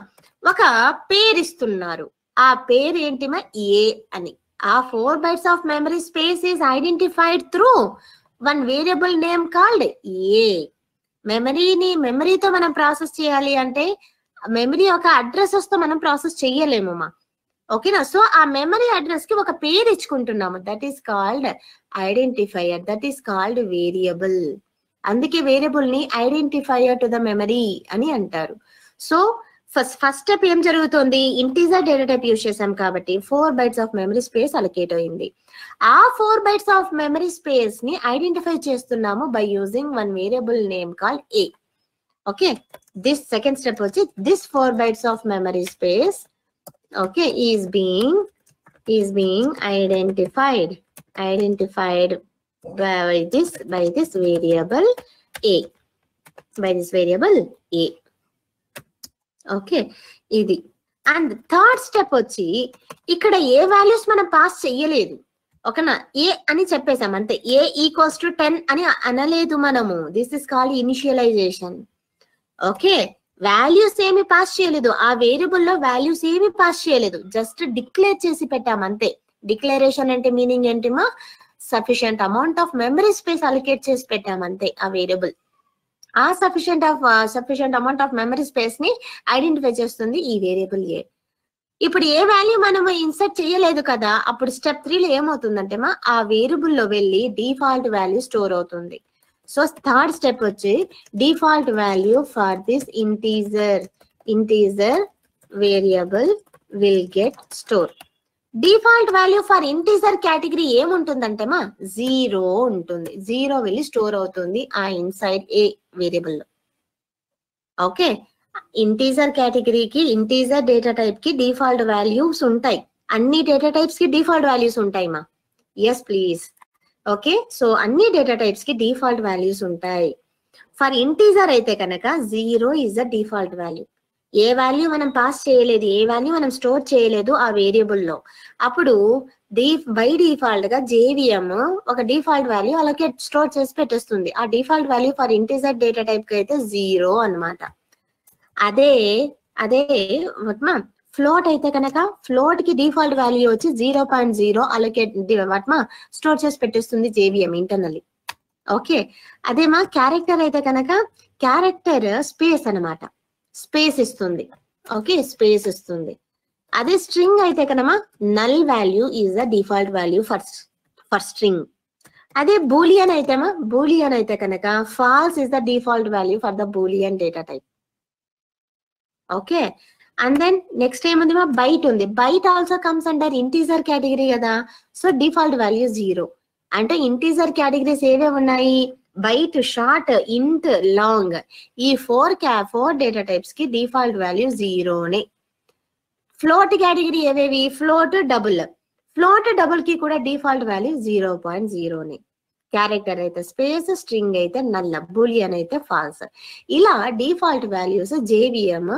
ఒక పేరు ఇస్తున్నారు. ఆ పేరు ఏంటిమా? ఏ అని. ఆ 4 bytes of memory space is identified through one variable name called a. మెమరీతో మనం ప్రాసెస్ చేయాలి అంటే మెమరీ యొక్క అడ్రసెస్ తో మనం ప్రాసెస్ చెయ్యలేమమ్మా. ఓకేనా. సో ఆ మెమరీ అడ్రస్ కి ఒక పేరు ఇచ్చుకుంటున్నాము, that is called identifier, that is called variable. అందుకే వేరియబుల్ ని ఐడెంటిఫైయర్ టు ద మెమరీ అని అంటారు. సో ఫస్ట్ స్టెప్ ఏం జరుగుతుంది, ఇంటీజర్ డేటా టైప్ యూజ్ చేసాం కాబట్టి 4 bytes of memory space allocate అయింది. ఆ 4 bytes ఆఫ్ మెమరీ స్పేస్ ని ఐడెంటిఫై చేస్తున్నాము by using one variable name called a. Okay, this second step వచ్చి this 4 bytes of memory space okay is being identified by this variable a. Okay, ఇది. And third step వచ్చి ఇక్కడ ఏ values మనం pass చెయ్యలేదు. ఓకేనా, ఏ అని చెప్పేసాం అంతే. ఏ ఈక్వల్స్ టు 10 అని అనలేదు మనము. This is called initialization. Okay, values ఏమి పాస్ చేయలేదు, ఆ వేరియబుల్ లో వాల్యూస్ ఏమి పాస్ చేయలేదు, జస్ట్ డిక్లేర్ చేసి పెట్టాం అంతే. డిక్లరేషన్ అంటే మీనింగ్ ఏంటిమా? Sufficient amount of memory space allocate చేసి పెట్టాం అంతే ఆ వేరియబుల్. ఆ sufficient amount of memory space ని ఐడెంటిఫై చేస్తుంది ఈ వేరియబుల్ ఏ. ఇప్పుడు ఏ వాల్యూ మనం ఇన్సర్ట్ చేయలేదు కదా, అప్పుడు స్టెప్ 3 లో ఏమవుతుందంటే ఆ వేరియబుల్ లో వెళ్ళి డిఫాల్ట్ వాల్యూ స్టోర్ అవుతుంది. సో థర్డ్ స్టెప్ వచ్చి default value for this integer variable will get store. Default value for integer category ఏముంటుందంటే మా 0 ఉంటుంది. 0 వెళ్ళి స్టోర్ అవుతుంది ఆ ఇన్సైడ్ ఏ వేరియబుల్ లో. ఓకే, ఇంటీజర్ కేటగిరీకి ఇంటీజర్ డేటా టైప్ కి డిఫాల్ట్ వాల్యూస్ ఉంటాయి. అన్ని డేటా టైప్స్ కి డిఫాల్ట్ వాల్యూస్ ఉంటాయి మా. Yes please. ఓకే, సో అన్ని డేటా టైప్స్ కి డిఫాల్ట్ వాల్యూస్ ఉంటాయి. ఫర్ ఇంటీజర్ అయితే కనుక 0 is the default value. A value మనం పాస్ చేయలేదు, ఏ వాల్యూ మనం స్టోర్ చేయలేదు ఆ వేరియబుల్ లో, అప్పుడు బై డిఫాల్ట్ గా JVM ఒక డిఫాల్ట్ వాల్యూ అలాగే స్టోర్ చేసి పెట్టేస్తుంది. ఆ default value for integer data type కి అయితే 0 అన్నమాట. అదే ఫ్లోట్ అయితే కనుక ఫ్లోట్ కి డిఫాల్ట్ వాల్యూ వచ్చి 0.0 అలొకేట్ స్టోర్ చేసి పెట్టేస్తుంది JVM ఇంటర్నల్లీ. ఓకే, అదేమా క్యారెక్టర్ అయితే కనుక క్యారెక్టర్ స్పేస్ అన్నమాట, స్పేస్ ఇస్తుంది. ఓకే, స్పేస్ ఇస్తుంది. అదే స్ట్రింగ్ అయితే కనుక null value is the default value for string. అదే బూలియన్ అయితే కనుక false is the default value for the boolean data type. Okay, and then next ఏముంది మా బైట్ ఉంది. Byte also comes under integer category కదా, so default value 0. అంటే integer categories ఏవే ఉన్నాయి, బైట్, షార్ట్, ఇంట్, లాంగ్, ఈ 4 డేటా టైప్స్ కి default value 0నే. Float category ఏవేవి, ఫ్లోట్ డబుల్ కి కూడా డిఫాల్ట్ వాల్యూ 0.0నే. క్యారెక్టర్ అయితే స్పేస్, స్ట్రింగ్ అయితే నల్, బూలియన్ అయితే ఫాల్స్. ఇలా డిఫాల్ట్ వాల్యూస్ JVM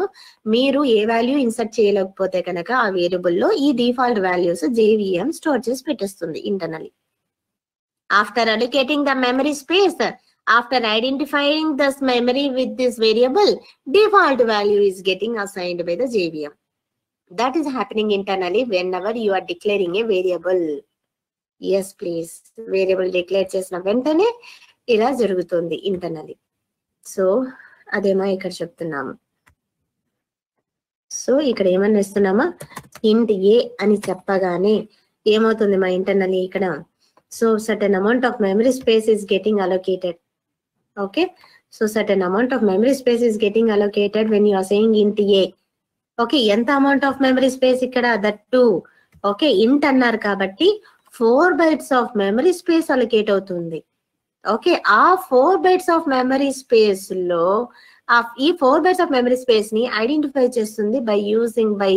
మీరు ఏ వాల్యూ ఇన్సర్ట్ చేయలేకపోతే కనుక ఆ వేరియబుల్లో ఈ డిఫాల్ట్ వాల్యూస్ JVM స్టోర్ చేసి పెట్టేస్తుంది internally. After allocating the memory space, after identifying this memory with this variable, default value is getting assigned by the JVM. That is happening internally whenever you are declaring a variable. Yes, please. Variable declare చేసిన వెంటనే ఇలా జరుగుతుంది internally. So అదేమో ఇక్కడ చెప్తున్నాము. So ఇక్కడ ఏమన్నా ఇస్తున్నామా, ఇంట్ ఏ అని చెప్పగానే ఏమవుతుంది మా ఇంటర్నల్లీ ఇక్కడ, so certain amount of memory space is getting allocated. Okay, so certain amount of memory space is getting allocated when you are saying int a. Okay, ఎంత amount of memory space ఇక్కడ, that 2. Okay, int అన్నారు కాబట్టి 4 bytes of memory space allocate అవుతుంది. Okay, ఆ 4 bytes of memory space లో ఈ 4 bytes of memory space ని identify చేస్తుంది by using by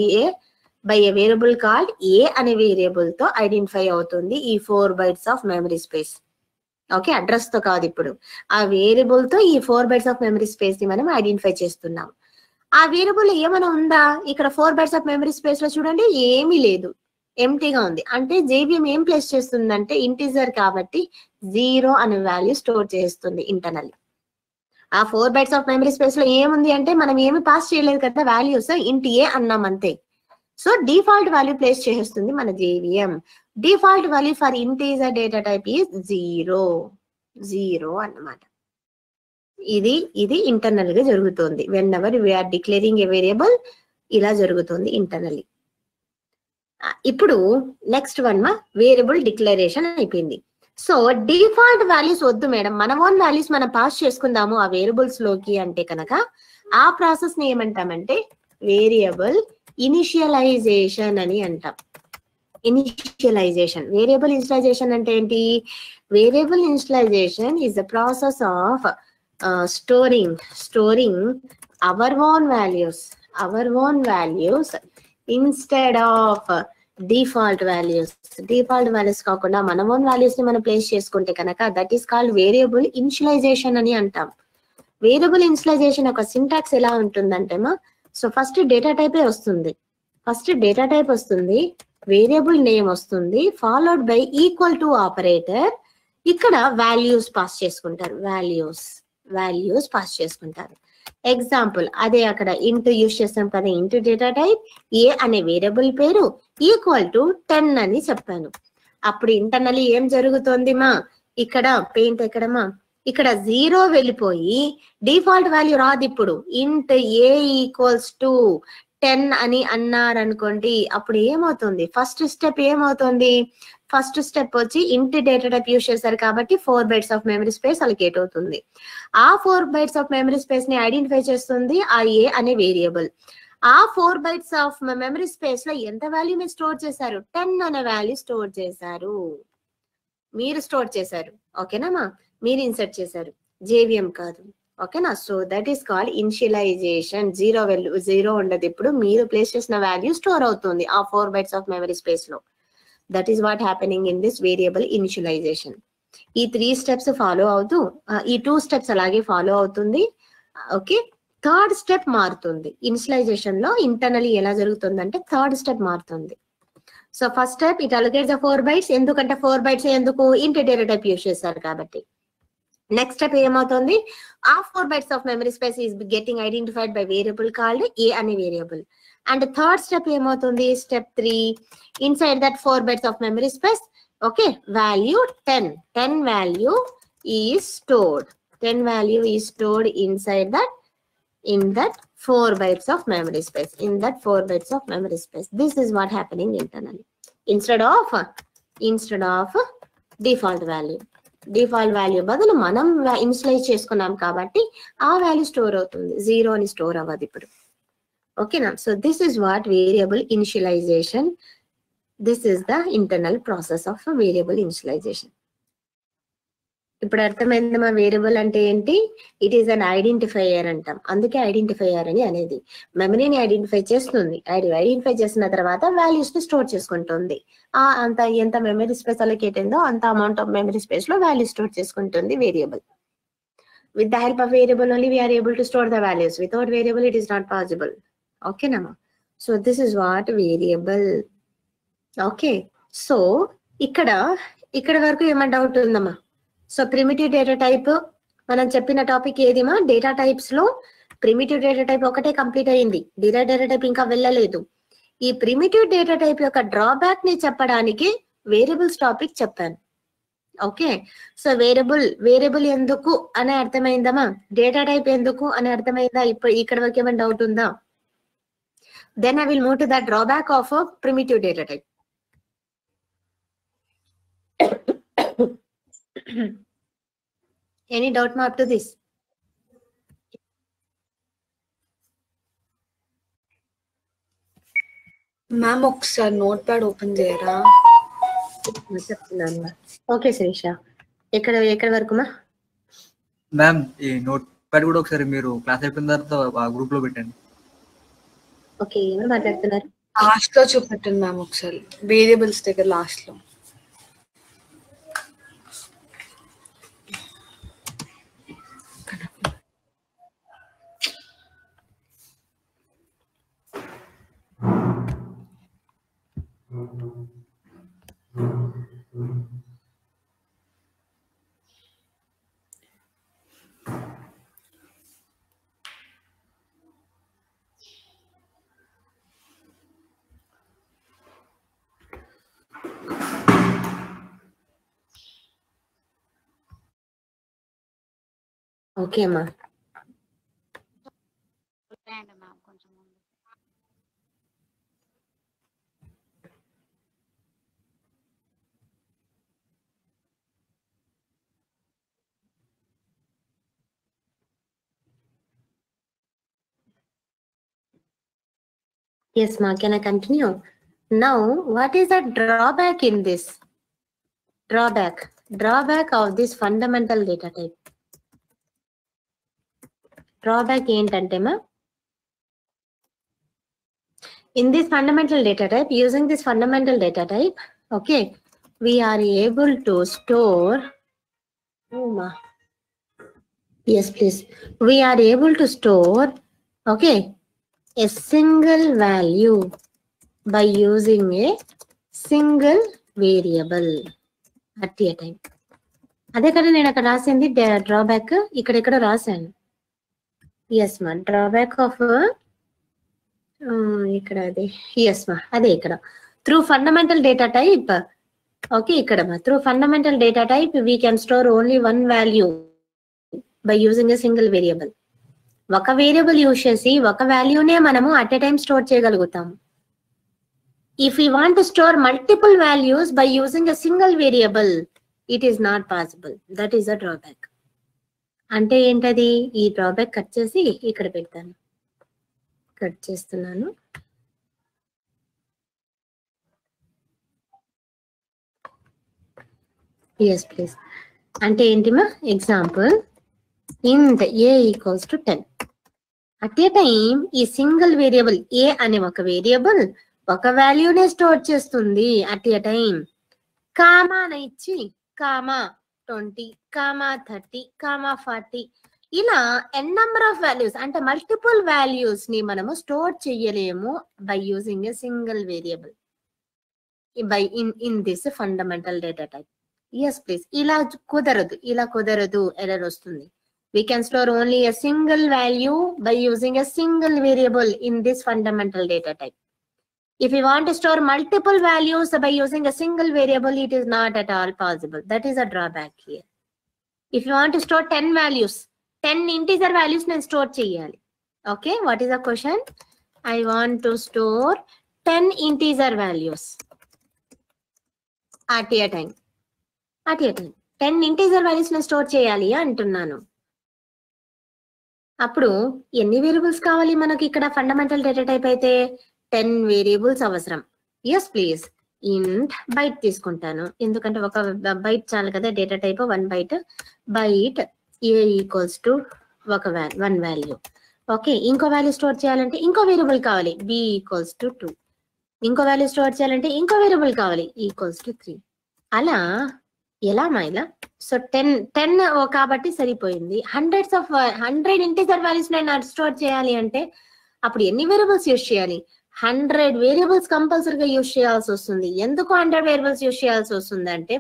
a variable called a అనే వేరియబుల్ తో ఐడెంటిఫై అవుతుంది ఈ 4 bytes of memory space. Okay, address తో కాదు, ఇప్పుడు ఆ వేరియబుల్ తో ఈ 4 bytes of memory space ని మనం ఐడెంటిఫై చేస్తున్నాం. ఆ వేరియబుల్ ఏమైనా ఉందా, ఇక్కడ 4 bytes of memory space లో చూడండి ఏమీ లేదు, ఎంటీగా ఉంది. అంటే JVM ఏం ప్లేస్ చేస్తుందంటే ఇంటీజర్ కాబట్టి 0 అనే వాల్యూ స్టోర్ చేస్తుంది ఇంటర్నల్. ఆ 4 bytes of memory space లో ఏముంది అంటే మనం ఏమి పాస్ చేయలేదు కదా వాల్యూస్, ఇంట్ ఏ అన్నాం అంతే. సో డిఫాల్ట్ వాల్యూ ప్లేస్ చేస్తుంది మన JVM. Default value for integer data type is 0 అన్నమాట. ఇది ఇంటర్నల్ గా జరుగుతుంది. Whenever we are declaring a variable ఇలా జరుగుతుంది ఇంటర్నల్లీ. ఇప్పుడు నెక్స్ట్ వన్ మా వేరియబుల్ డిక్లరేషన్ అయిపోయింది. సో డిఫాల్ట్ వాల్యూస్ వద్దు మేడం, మన ఓన్ వాల్యూస్ మనం పాస్ చేసుకుందాము ఆ వేరియబుల్స్ లోకి అంటే కనుక ఆ ప్రాసెస్ ని ఏమంటామంటే వేరియబుల్ ఇనిషియలైజేషన్ అని అంటాం. ఇనిషియలైజేషన్, వేరియబుల్ ఇనిషియలైజేషన్ అంటే ఏంటి, variable initialization is the process of storing our own values instead of default values. Default values కాకుండా మన ఓన్ వాల్యూస్ ని మనం ప్లేస్ చేసుకుంటే కనుక that is called variable initialization అని అంటాం. వేరియబుల్ ఇనిషియలైజేషన్ ఒక సింటాక్స్ ఎలా ఉంటుందంటే సో ఫస్ట్ డేటా టైప్ వస్తుంది, వేరియబుల్ నేమ్ వస్తుంది, followed by equal to operator. ఇక్కడ వాల్యూస్ పాస్ చేసుకుంటారు. ఎగ్జాంపుల్ అదే అక్కడ ఇంట్ యూజ్ చేస్తాం కదా, ఇంట్ డేటా టైప్ ఏ అనే వేరియబుల్ పేరు ఈక్వల్ టు 10 అని చెప్పాను. అప్పుడు ఇంటర్నల్లీ ఏం జరుగుతుంది మా, ఇక్కడ పెయింట్ ఎక్కడమా, ఇక్కడ 0 వెళ్ళిపోయి డిఫాల్ట్ వాల్యూ రాదు. ఇప్పుడు ఇంట్ ఏ ఈక్వల్స్ టు 10 అని అన్నారనుకోండి, అప్పుడు ఏమవుతుంది, ఫస్ట్ స్టెప్ వచ్చి ఇంట్ డేటా టైప్ యూజ్ చేశారు కాబట్టి 4 bytes of memory space allocate అవుతుంది. ఆ 4 bytes ఆఫ్ మెమరీ స్పేస్ ని ఐడెంటిఫై చేస్తుంది ఆ ఏ అనే వేరియబుల్. ఆ 4 bytes ఆఫ్ మెమరీ స్పేస్ లో ఎంత వాల్యూ మీరు స్టోర్ చేశారు? 10 అనే వాల్యూ స్టోర్ చేశారు, మీరు స్టోర్ చేశారు. ఓకేనా, మీరు ఇన్సర్ట్ చేశారు, జేవిఎం కాదు. ఓకేనా. So that is called initialization. Zero ఉండదు, ఇప్పుడు మీరు ప్లేస్ చేసిన వాల్యూ స్టోర్ అవుతుంది ఆ 4 bytes ఆఫ్ మెమరీ స్పేస్ లో. That is what happening in this variable initialization. ఈ 3 steps ఫాలో అవుతూ ఈ 2 steps అలాగే ఫాలో అవుతుంది. ఓకే, థర్డ్ స్టెప్ మారుతుంది. ఇనిషియలైజేషన్ లో ఇంటర్నల్లీ ఎలా జరుగుతుందంటే థర్డ్ స్టెప్ మారుతుంది. So first step it allocates the 4 bytes. ఎందుకంటే 4 bytes ఎందుకు? ఇంటర్ డేటా టైప్ యూజ్ చేశారు కాబట్టి. నెక్స్ట్ స్టెప్ ఏమవుతుంది? ఆ 4 bytes of memory space is getting identified by variable called a అనే వేరియబుల్. అండ్ థర్డ్ స్టెప్ ఏమవుతుంది? Step 3, inside that 4 bytes of memory space, okay, value 10 value is stored. 10 value is stored inside that, in that 4 bytes of memory space. In that 4 bytes of memory space. This is what happening internally. Instead of default value. Default value బదులు మనం initialise చేసుకున్నాం కాబట్టి ఆ value store అవుతుంది, 0 అని store అవ్వదు ఇప్పుడు. ఓకేనా. So this is what variable initialization. This is the internal process of a variable initialization. ఇప్పుడు అర్థమైందమ్మా వేరియబుల్ అంటే ఏంటి? ఇట్ ఈస్ అన్ ఐడెంటిఫైయర్ అంటాం, అందుకే ఐడెంటిఫైయర్ అని అనేది. మెమరీని ఐడెంటిఫై చేస్తుంది, ఐడెంటిఫై చేసిన తర్వాత వాల్యూస్ ని స్టోర్ చేసుకుంటుంది. అంత ఎంత మెమరీ స్పేస్ అలొకేట్ అయిందో అంత అమౌంట్ ఆఫ్ మెమరీ స్పేస్ లో వాల్యూ స్టోర్ చేసుకుంటుంది variable. With the help of variable only we are able to store the values. Without variable it is not possible. ఓకేనమ్మా. So this is what variable. Okay, so ఇక్కడ వరకు ఏమైనా doubt ఉందమ్మా? So primitive data type మనం చెప్పిన topic ఏదిమా? Data types లో primitive data type ఒకటే complete అయ్యింది, డిరైవ్డ్ డేటా టైప్ ఇంకా వెళ్ళలేదు. ఈ ప్రిమిటివ్ డేటా టైప్ యొక్క డ్రాబ్యాక్ ని చెప్పడానికి వేరియబుల్స్ టాపిక్ చెప్పాను. ఓకే, సో వేరియబుల్ ఎందుకు అని అర్థమైందమ్మా? డేటా టైప్ ఎందుకు అని అర్థమైందా? ఇప్పుడు ఇక్కడ వరకు ఏమైనా డౌట్ ఉందా? Then I will move to the drawback of primitive data type. Any doubt ma up to this? Ma'am ఒకసారి నోట్ ప్యాడ్ ఓపెన్ చేయరా? చెప్తున్నాను. ఓకే శిరీష, ఎక్కడ వరకు మా? మ్యామ్ ఈ నోట్ ప్యాడ్ కూడా ఒకసారి మీరు క్లాస్ అయిపోయిన తర్వాత ఆ గ్రూప్ లో పెట్టండి. ఓకే, ఏమో మాట్లాడుతున్నారు? లాస్ట్ లో చూపెట్టండి మ్యామ్ ఒకసారి, వేరియబుల్స్ దగ్గర లాస్ట్ లో. ఓకే అమ్మా. Yes, ma, can I continue? Now, what is the drawback in this? Drawback of this fundamental data type. Drawback ఏంటంటే మా, in this fundamental data type, using this fundamental data type, okay, we are able to store, oh ma, yes please, we are able to store, okay, a single value by using a single variable at a time. అదే కదా నేను అక్కడ రాసింది drawback, ఇక్కడ రాశాను. Yes మా, drawback of ఇక్కడ అది, ఎస్ మా, అదే ఇక్కడ through fundamental data type. Okay, ఇక్కడ మా through fundamental data type we can store only one value by using a single variable. ఒక వేరియబుల్ యూజ్ చేసి ఒక వాల్యూనే మనము అట్ ఎ టైం స్టోర్ చేయగలుగుతాము. If you want to store multiple values by using a single variable, it is not possible. That is a drawback. అంటే ఏంటది? ఈ drawback cut చేసి ఇక్కడ పెడతాను. కట్ చేస్తున్నాను. Yes please. అంటే ఏంటిమా? Example int a equals to 10. At a time ఈ సింగిల్ వేరియబుల్ ఏ అనే ఒక వేరియబుల్ ఒక వాల్యూనే స్టోర్ చేస్తుంది అట్ ఏ టైం. కామా ఇచ్చి కామా 20, కామా 30, కామా 40 ఇలా n నెంబర్ ఆఫ్ వాల్యూస్ అంటే మల్టిపుల్ వాల్యూస్ ని మనము స్టోర్ చేయలేము by using a single variable by in this fundamental data type. Yes please. ఇలా కుదరదు ఎర్రర్ వస్తుంది. We can store only a single value by using a single variable in this fundamental data type. If you want to store multiple values by using a single variable, it is not at all possible. That is a drawback here. If you want to store 10 values, 10 integer values నేను store చేయాలి. Okay, what is the question? I want to store 10 integer values at a time. 10 integer values నేను store చేయాలి అంటున్నాను. అప్పుడు ఎన్ని variables కావాలి మనకి? ఇక్కడ ఫండమెంటల్ డేటా టైప్ అయితే 10 వేరియబుల్స్ అవసరం. Yes please. ఇంట్ బైట్ తీసుకుంటాను, ఎందుకంటే ఒక బైట్ చాలు కదా data type. 1 byte a equals to 1 value. Okay, ఇంకో వాల్యూ స్టోర్ చేయాలంటే ఇంకో వేరియబుల్ కావాలి, బి ఈక్వల్స్ టు 2. ఇంకో వాల్యూ స్టోర్ చేయాలంటే ఇంకో వేరియబుల్ కావాలి, ఈక్వల్స్ టు 3. అలా ఎలా మైలా? సో 10 కాబట్టి సరిపోయింది. 100 ఇంటిజర్ వాల్యూస్ నేను స్టోర్ చేయాలి అంటే అప్పుడు ఎన్ని వేరియబుల్స్ యూజ్ చేయాలి? 100 వేరియబుల్స్ కంపల్సరీగా యూజ్ చేయాల్సి వస్తుంది. ఎందుకు 100 వేరియబుల్స్ యూజ్ చేయాల్సి వస్తుంది అంటే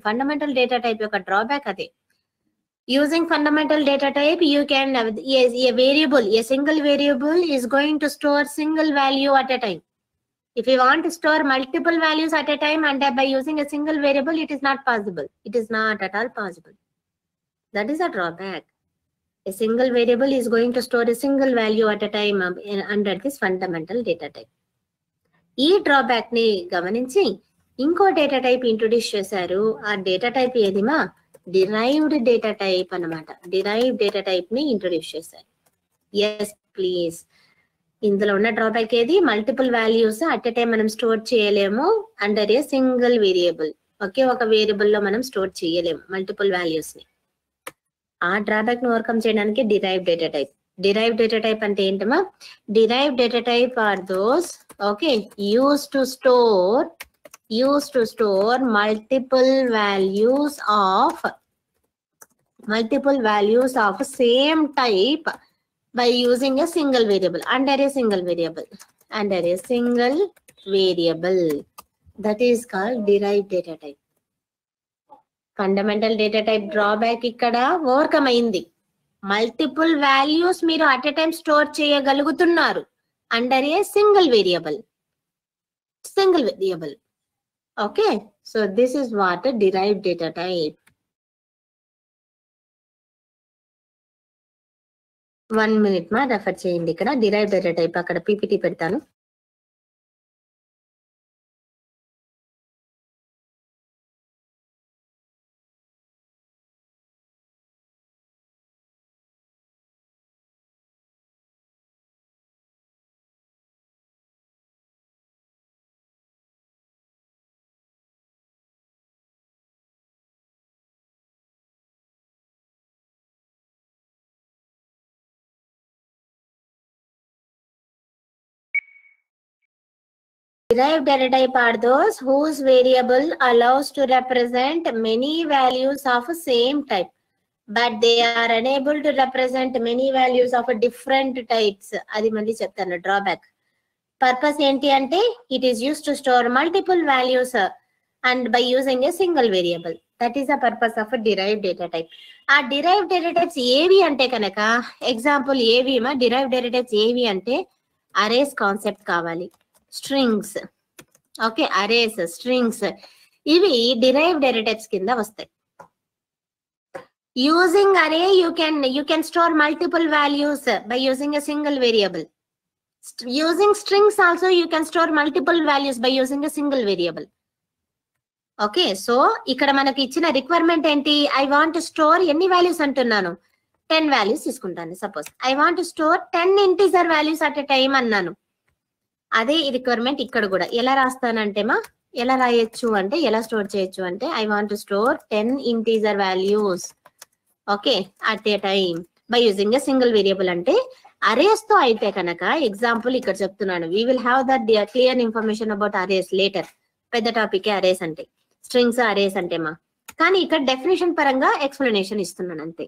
ఫండమెంటల్ డేటా టైప్ యొక్క డ్రాబ్యాక్ అదే. Using fundamental data type you can a single variable is going to store single value at a time. If you want to store multiple values at a time and by using a single variable, it is not possible. It is not at all possible. That is a drawback. A single variable is going to store a single value at a time under this fundamental data type. ఈ drawback ని గమనించి ఇంకో data type introduce చేశారు. ఆ data type ఏదిమా? Derived data type అన్నమాట. Derived data type ని introduce చేశారు. Yes please. ఇందులో ఉన్న డ్రాబ్యాక్ ఏది? Multiple values at a time మనం స్టోర్ చేయలేము అండర్ ఏ సింగిల్ వేరియబుల్. ఒకే ఒక వేరియబుల్ లో మనం స్టోర్ చేయలేము మల్టిపుల్ వాల్యూస్ ని. ఆ డ్రాబ్యాక్ ని ఓవర్కమ్ చేయడానికి derive data type. Derive data type అంటే ఏంటమ్మా? Derive data type are those okay use to store multiple values of same type by using a single variable under a single variable. That is called derived data type. Fundamental data type drawback ikkada overcome ayindi. Multiple values మీరు at a time store చేయగలుగుతున్నారు under a single variable. Okay, so this is what a derived data type. 1 minute మా refer చేయండి. ఇక్కడ derive data type అక్కడ PPT పెడతాను. Derived data type are those whose variable allows to represent many values of the same type, but they are unable to represent many values of different types. Adi mali cheptanu drawback. Purpose enti ante it is used to store multiple values and by using a single variable. That is the purpose of a derived data type. Aa derived data types evi ante kanaka example evi ma derived data types evi ante arrays concept kavali. Strings, okay, arrays, strings, ఇవి derived data types కింద వస్తాయి. Using array you can store multiple values by using a single variable. Using strings also you can store multiple values by using a single variable. Okay, so ఇక్కడ మనకి ఇచ్చిన requirement ఏంటి? I want to store ఎన్ని values అంటున్నాను? 10 values తీసుకుంటాను. Suppose I want store 10 integer values at a time అన్నాను. అదే requirement ఇక్కడ కూడా ఎలా రాస్తానంటే ఎలా రాయొచ్చు అంటే ఎలా స్టోర్ చేయొచ్చు అంటే I want store 10 integer values okay at a time by using a single variable. అంటే అరేస్ తో అయితే కనుక ఎగ్జాంపుల్ ఇక్కడ చెప్తున్నాను, we will have that clear information about arrays later. పెద్ద టాపిక్ అరేస్ అంటే, స్ట్రింగ్స్ అరేస్ అంటే కానీ ఇక్కడ డెఫినేషన్ పరంగా ఎక్స్ప్లెనేషన్ ఇస్తున్నాను అంతే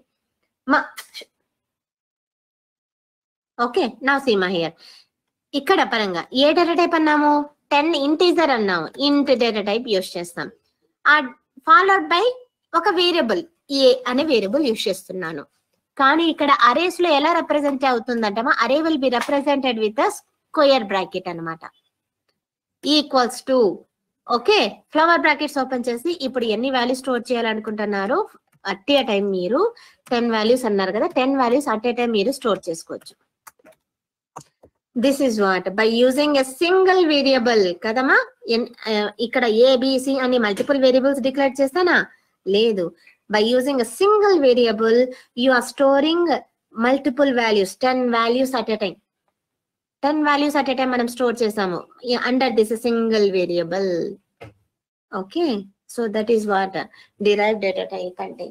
ఓకే. నా సీమా హియర్ ఇక్కడ పరంగా ఏ డేటా టైప్ అన్నాము 10 ఇంటీజర్ అన్నాము, ఇంట్ డేటా టైప్ యూస్ చేస్తాం. ఆ ఫాలోడ్ బై ఒక వేరియబుల్ ఏ అనే వేరియబుల్ యూస్ చేస్తున్నాను. కానీ ఇక్కడ అరేస్ లో ఎలా రిప్రజెంట్ అవుతుందంటే array will be represented with square bracket అనమాట. Equals to okay flower brackets open చేసి ఇప్పుడు ఎన్ని వాల్యూస్ స్టోర్ చేయాలనుకుంటున్నారు అట్ ఏ టైం మీరు 10 వాల్యూస్ అన్నారు కదా, 10 వాల్యూస్ అట్ ఏ టైం మీరు స్టోర్ చేసుకోవచ్చు. This is what by using a single variable కదమ్మా. ఇక్కడ ఏబిసి అని మల్టిపుల్ వేరియబుల్స్ డిక్లేర్ చేస్తానా లేదు. By using a single variable you are storing multiple values 10 values at a time. 10 values at a time మనం store చేసాము under this single variable okay. So that is what derive data type అంటే.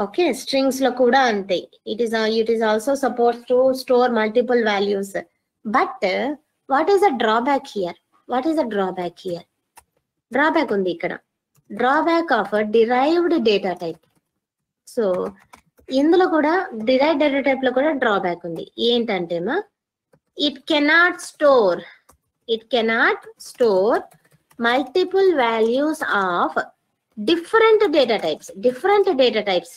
Okay strings లో కూడా అంతే. It is also support to store multiple values. But what is the drawback here? What is the drawback here? Drawback ఉంది ఇక్కడ. Drawback of derived data type. So ఇందులో కూడా derived data type లో కూడా drawback ఉంది. ఏంటంటే it cannot store multiple values of different data types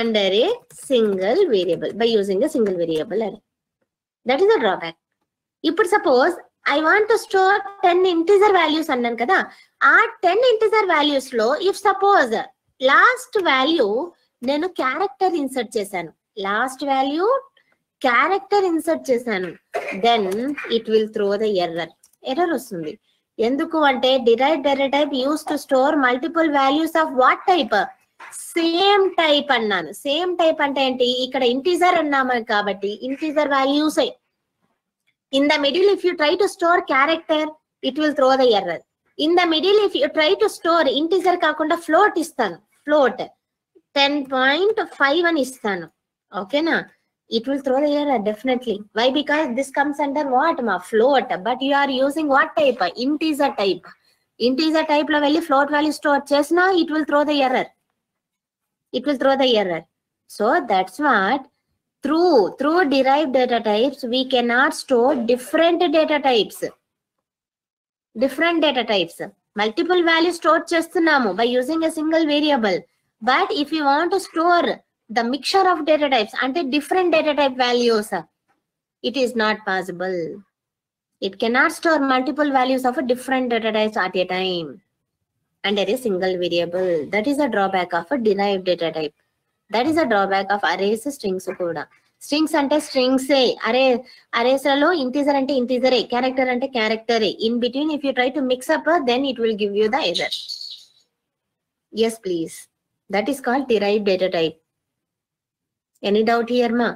under a single variable by using a single variable array. That is a drawback. ఇప్పుడు suppose I want to store 10 integer values అన్నాను కదా, ఆ 10 integer values లో if suppose last value నేను character insert చేశాను, last value character insert చేశాను, then it will throw the error వస్తుంది. ఎందుకు అంటే derived data type use to store multiple values of what type? Same type అన్నాను. Same type అంటే ఏంటి? ఇక్కడ ఇంటీజర్ అన్నాము కాబట్టి integer values. In the middle if you try to store character it will throw the error. In the middle if you try to store integer కాకుండా float ఇస్తాను, float 10.5 అని ఇస్తాను ఓకేనా, it will throw the error definitely. Why? Because this comes under what float, but you are using what type? Integer type. Integer type lo velli float value store chesna it will throw the error. So that's what through derived data types we cannot store different data types. Multiple values store chestunnamo by using a single variable. But if you want to store the mixture of data types and different data type values, it is not possible. It cannot store multiple values of different data types at a time under a single variable. That is a drawback of a derived data type. That is a drawback of arrays, strings kuda. Strings ante strings arrays లలో integer ante integer, character ante character. In between if you try to mix up then it will give you the error. Yes please, that is called derived data type. Any doubt here ma?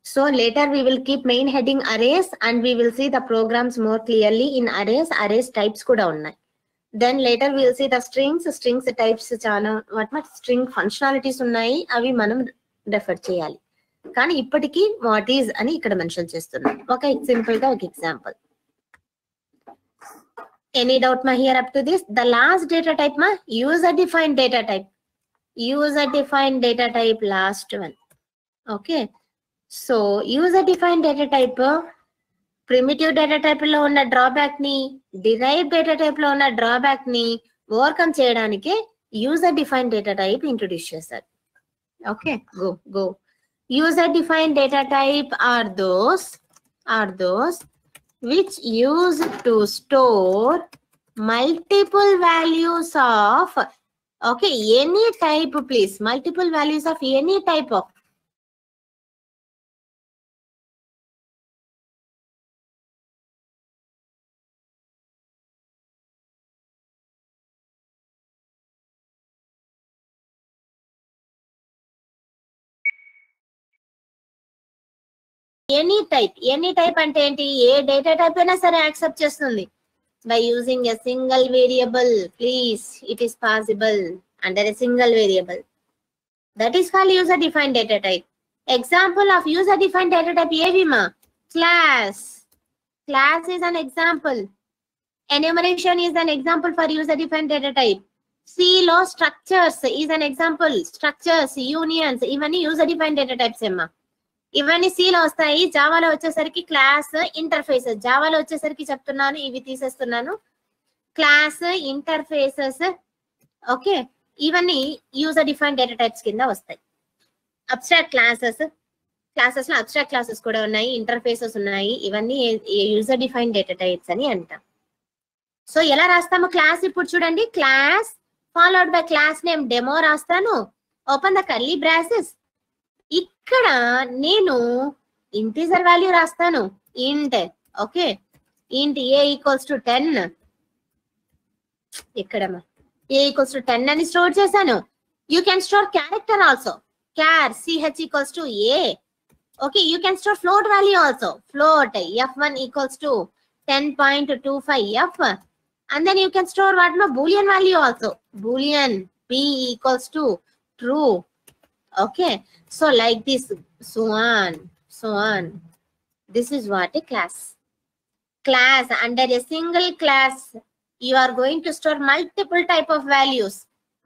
So later we will keep main heading arrays and we will see the programs more clearly in arrays types kuda unnai. Then later we will see the strings types chana what string functionalities unnai avi manam refer cheyali. Kani ippatiki what is ani ikkada mention chestunna. Okay, simple ga oka example. Any doubt ma here up to this? The last data type ma user defined data type. Last one. Okay, so user defined data type primitive data type లో ఉన్న drawback ని derived data type లో ఉన్న drawback ని overcome చేయడానికి user defined data type introduce చేశారు. Okay go user defined data type are those which use to store multiple values of any type, please, multiple values of any type of any type అంటే ఏంటి, ఏ data type అయినా సరే accept చేస్తుంది. By using a single variable, please it is possible under a single variable. That is called user defined data type. Example of user defined data type ఏవిమా? Class is an example. Enumeration is an example for user defined data type. C లో structures is an example. Structures, unions, ఇవన్నీ user defined data types ఏమ్మా. ఇవన్నీ C లో వస్తాయి. జావాలో వచ్చేసరికి class, interfaces. జావాలో వచ్చేసరికి చెప్తున్నాను, ఇవి తీసేస్తున్నాను. క్లాస్, ఇంటర్ఫేసెస్, ఓకే, ఇవన్నీ యూజర్ డిఫైన్డ్ డేటా టైప్స్ కింద వస్తాయి. అబ్స్ట్రాక్ట్ క్లాసెస్ లో అబ్స్ట్రాక్ట్ క్లాసెస్ కూడా ఉన్నాయి, ఇంటర్ఫేసెస్ ఉన్నాయి. ఇవన్నీ యూజర్ డిఫైన్డ్ డేటా టైప్స్ అని అంటాం. సో ఎలా రాస్తాము క్లాస్? ఇప్పుడు చూడండి, class followed by class name demo రాస్తాను. Open the curly braces. ఇక్కడ నేను ఇంటిజర్ వాల్యూ రాస్తాను, ఇంట్. ఓకే, ఇంట్ a ఈక్వల్స్ టు 10. ఇక్కడ a ఈక్వల్స్ టు 10 అని స్టోర్ చేశాను. You can store character also. char ch equals to a. Okay, you can store float value also. Float f1 equals to 10.25 f, and then you can store what no boolean value also. Boolean p equals to true. Okay, so like this, so on. This is what a class. Class, under a single class you are going to store multiple type of values.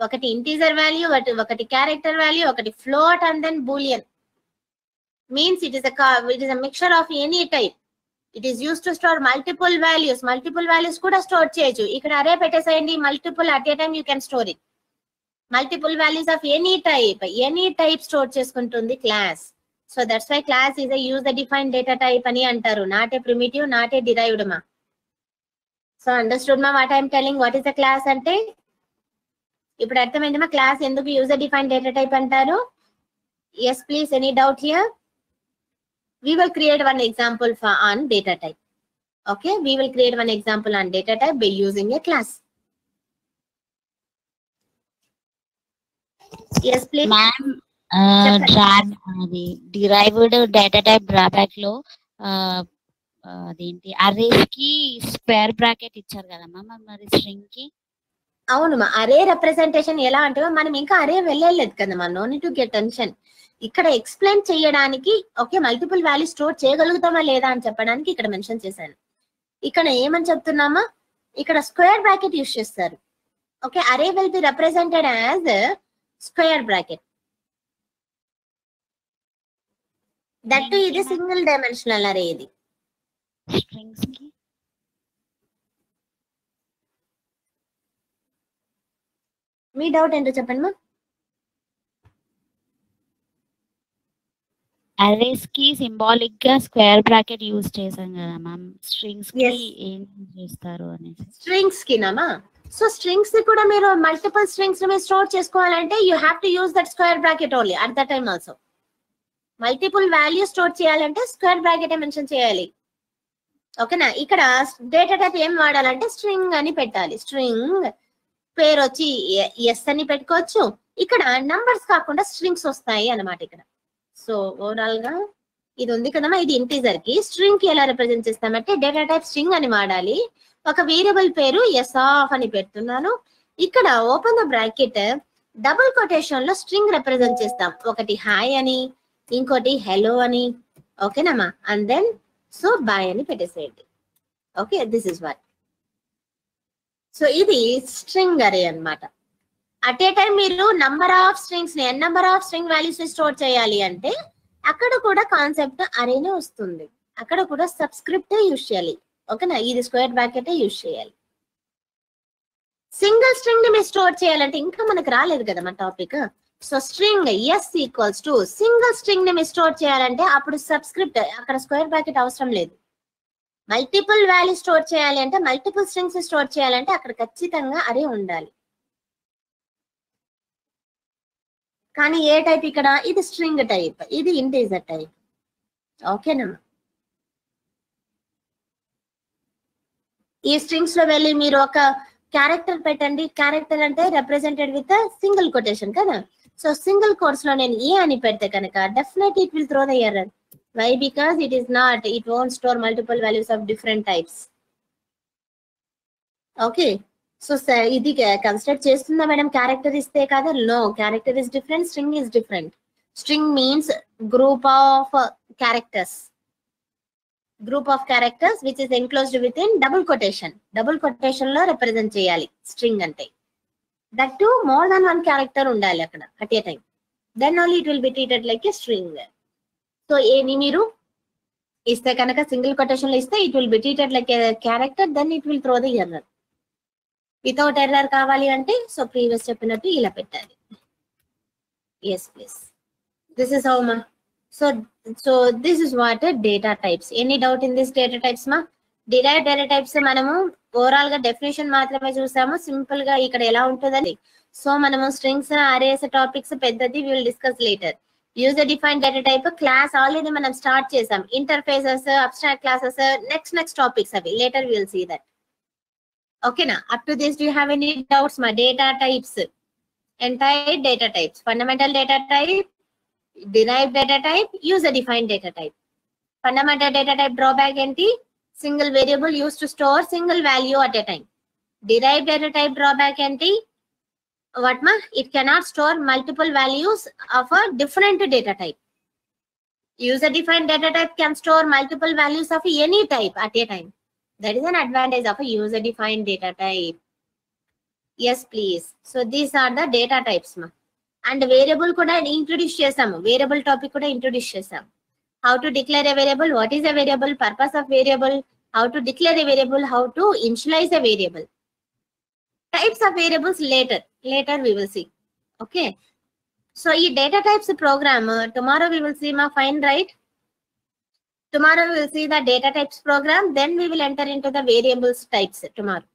ఒకటి integer value, ఒకటి character value, ఒకటి float, and then boolean. Means it is a mixture of any type. It is used to store multiple values. Multiple values kuda store cheyochu. Ikkada array pettesendi, multiple at a time you can store it. Multiple values of any type store cheskuntundi class. So that's why class is a user defined data type ani antaru, not a primitive, not a derived ma. So understood ma what I am telling? What is a class ante? Ippudu arthamaindi ma class enduku user defined data type antaru? Yes please, any doubt here? We will create one example on data type. Okay, we will create one example on data type by using a class. Yes please. Ma'am, derived data type drawback లో అదేంటి arrays కి square bracket ఇచ్చారు కదా ma'am, మరి string కి? అవును మా, అరే రిప్రజెంటేషన్ ఎలా అంటే మనం ఇంకా అరే వెళ్ళలేదు కదా మా, no need to get tension. ఇక్కడ ఎక్స్ప్లెయిన్ చేయడానికి, ఓకే, మల్టిపుల్ వాల్యూ స్టోర్ చేయగలుగుతామా లేదా అని చెప్పడానికి ఇక్కడ మెన్షన్ చేశాను. ఇక్కడ ఏమని చెప్తున్నామా, ఇక్కడ స్క్వేర్ బ్రాకెట్ యూజ్ చేస్తారు. ఓకే, అరే will be represented as square bracket. That ఇది సింగిల్ డైమెన్షనల్ అరే. ఇది స్ట్రింగ్స్ కి మీ డౌట్ ఏంటో చెప్పండి మా. అరేస్ కి సింబాలిక్ గా స్క్వేర్ బ్రాకెట్ యూజ్ చేసాం కదా మ్యామ్, స్ట్రింగ్స్ కి ఏం చేస్తారు అనేసి. స్ట్రింగ్స్ కి నామా, సో స్ట్రింగ్స్ ని కూడా మీరు మల్టిపుల్ స్ట్రింగ్స్ ని స్టోర్ చేసుకోవాలంటే you have to use that square bracket only at the time also. Multiple value store చేయాలంటే స్క్వేర్ బ్రాకెట్ మెన్షన్ చేయాలి. ఓకేనా, ఇక్కడ డేటా టైప్ ఏం వాడాలంటే స్ట్రింగ్ అని పెట్టాలి. స్ట్రింగ్ పేరు వచ్చి ఎస్ అని పెట్టుకోవచ్చు. ఇక్కడ నంబర్స్ కాకుండా స్ట్రింగ్స్ వస్తాయి అన్నమాట ఇక్కడ. సో ఓవరాల్ గా ఇది ఉంది కదమ్మా, ఇది ఇంటీజర్ కి. స్ట్రింగ్ కి ఎలా రిప్రజెంట్ చేస్తామంటే డేటా టైప్ స్ట్రింగ్ అని వాడాలి. ఒక వేరియబుల్ పేరు ఎస్ ఆఫ్ అని పెడుతున్నాను. ఇక్కడ open the bracket, double quotation లో స్ట్రింగ్ రిప్రజెంట్ చేస్తాం. ఒకటి హాయ్ అని, ఇంకోటి హెలో అని. ఓకేనమ్మా, అండ్ దెన్ సో బాయ్ అని పెట్టేసేయండి. Okay, this is what. So ఇది స్ట్రింగ్ అరే అన్నమాట. అట్ ఏ టైం మీరు నంబర్ ఆఫ్ స్ట్రింగ్స్ ని, ఎన్ నంబర్ ఆఫ్ స్ట్రింగ్ వాల్యూస్ ని స్టోర్ చేయాలి అంటే అక్కడ కూడా కాన్సెప్ట్ అరేనే వస్తుంది. అక్కడ కూడా సబ్స్క్రిప్ట్ యూజ్ చేయాలి. ఓకేనా, ఇది స్క్వేర్ బ్రాకెట్ యూజ్ చేయాలి. సింగిల్ స్ట్రింగ్ ని మీరు స్టోర్ చేయాలంటే ఇంకా మనకు రాలేదు కదా మన topic. So string S equals to single string ని మీరు స్టోర్ చేయాలంటే అప్పుడు సబ్స్క్రిప్ట్, అక్కడ స్క్వేర్ బ్రాకెట్ అవసరం లేదు. మల్టిపుల్ వాల్యూ స్టోర్ చేయాలి అంటే, మల్టిపుల్ స్ట్రింగ్స్ స్టోర్ చేయాలంటే అక్కడ ఖచ్చితంగా అరే ఉండాలి. కానీ ఏ టైప్ ఇక్కడ? ఇది స్ట్రింగ్ టైప్, ఇది ఇంటీజర్ టైప్. ఓకేనా, ఈ స్ట్రింగ్స్ లో వెళ్ళి మీరు ఒక క్యారెక్టర్ పెట్టండి. క్యారెక్టర్ అంటే రిప్రజెంటెడ్ విత్ సింగిల్ కొటేషన్ కదా. సో సింగిల్ కోట్స్ లో నేను ఏ అని పెడితే కనుక definite it will throw the error. Why? Because it won't store multiple values of different types. Okay. So ఇది కన్స్ట్రక్ట్ చేస్తుందా మేడం క్యారెక్టర్ ఇస్తే కదా? No, character is different, string is different. String means group of characters, which is enclosed within double quotation లో represent చేయాలి string అంటే. That to more than one character ఉండాలి అక్కడ at a time. Then only it will be treated like a string. So any మీరు ఇస్తే కనుక single quotation లో ఇస్తే it will be treated like a character, then it will throw the error. Without error కావాలి అంటే so previous చెప్పినట్టు ఇలా పెట్టాలి. Yes please. This is how మా. So this is what data types. Any doubt in this data types మా? Derived data types మనము overall గా definition మాత్రమే చూసాము, సింపుల్ గా ఇక్కడ ఎలా ఉంటుందని. సో మనము స్ట్రింగ్స్, అరేస్, టాపిక్స్ పెద్దది will discuss later. User defined data type class already మనం స్టార్ట్ చేసాం. Interfaces, abstract classes, next topics అవి లేటర్ విల్ సీ దట్. ఓకేనా? Up to this do you have any doubts మా? Data types, entire data types, fundamental data type, derived data type, user defined data type. Fundamental data type drawback ఏంటి? Single variable use to store single value at a time. Derived data type drawback ఏంటి? What ma? It cannot store multiple values of a different data type. User defined data type can store multiple values of any type at a time. That is an advantage of a user defined data type. Yes please. So these are the data types ma. And variable kuda introduce chesamu. Variable topic kuda introduce chesamu. How to declare a variable, what is a variable, purpose of variable, how to declare a variable, how to initialize a variable. Types of variables later we will see. Okay. So ఈ data types program tomorrow we will see ma, fine right? Tomorrow we will see the data types program, then we will enter into the variables types tomorrow.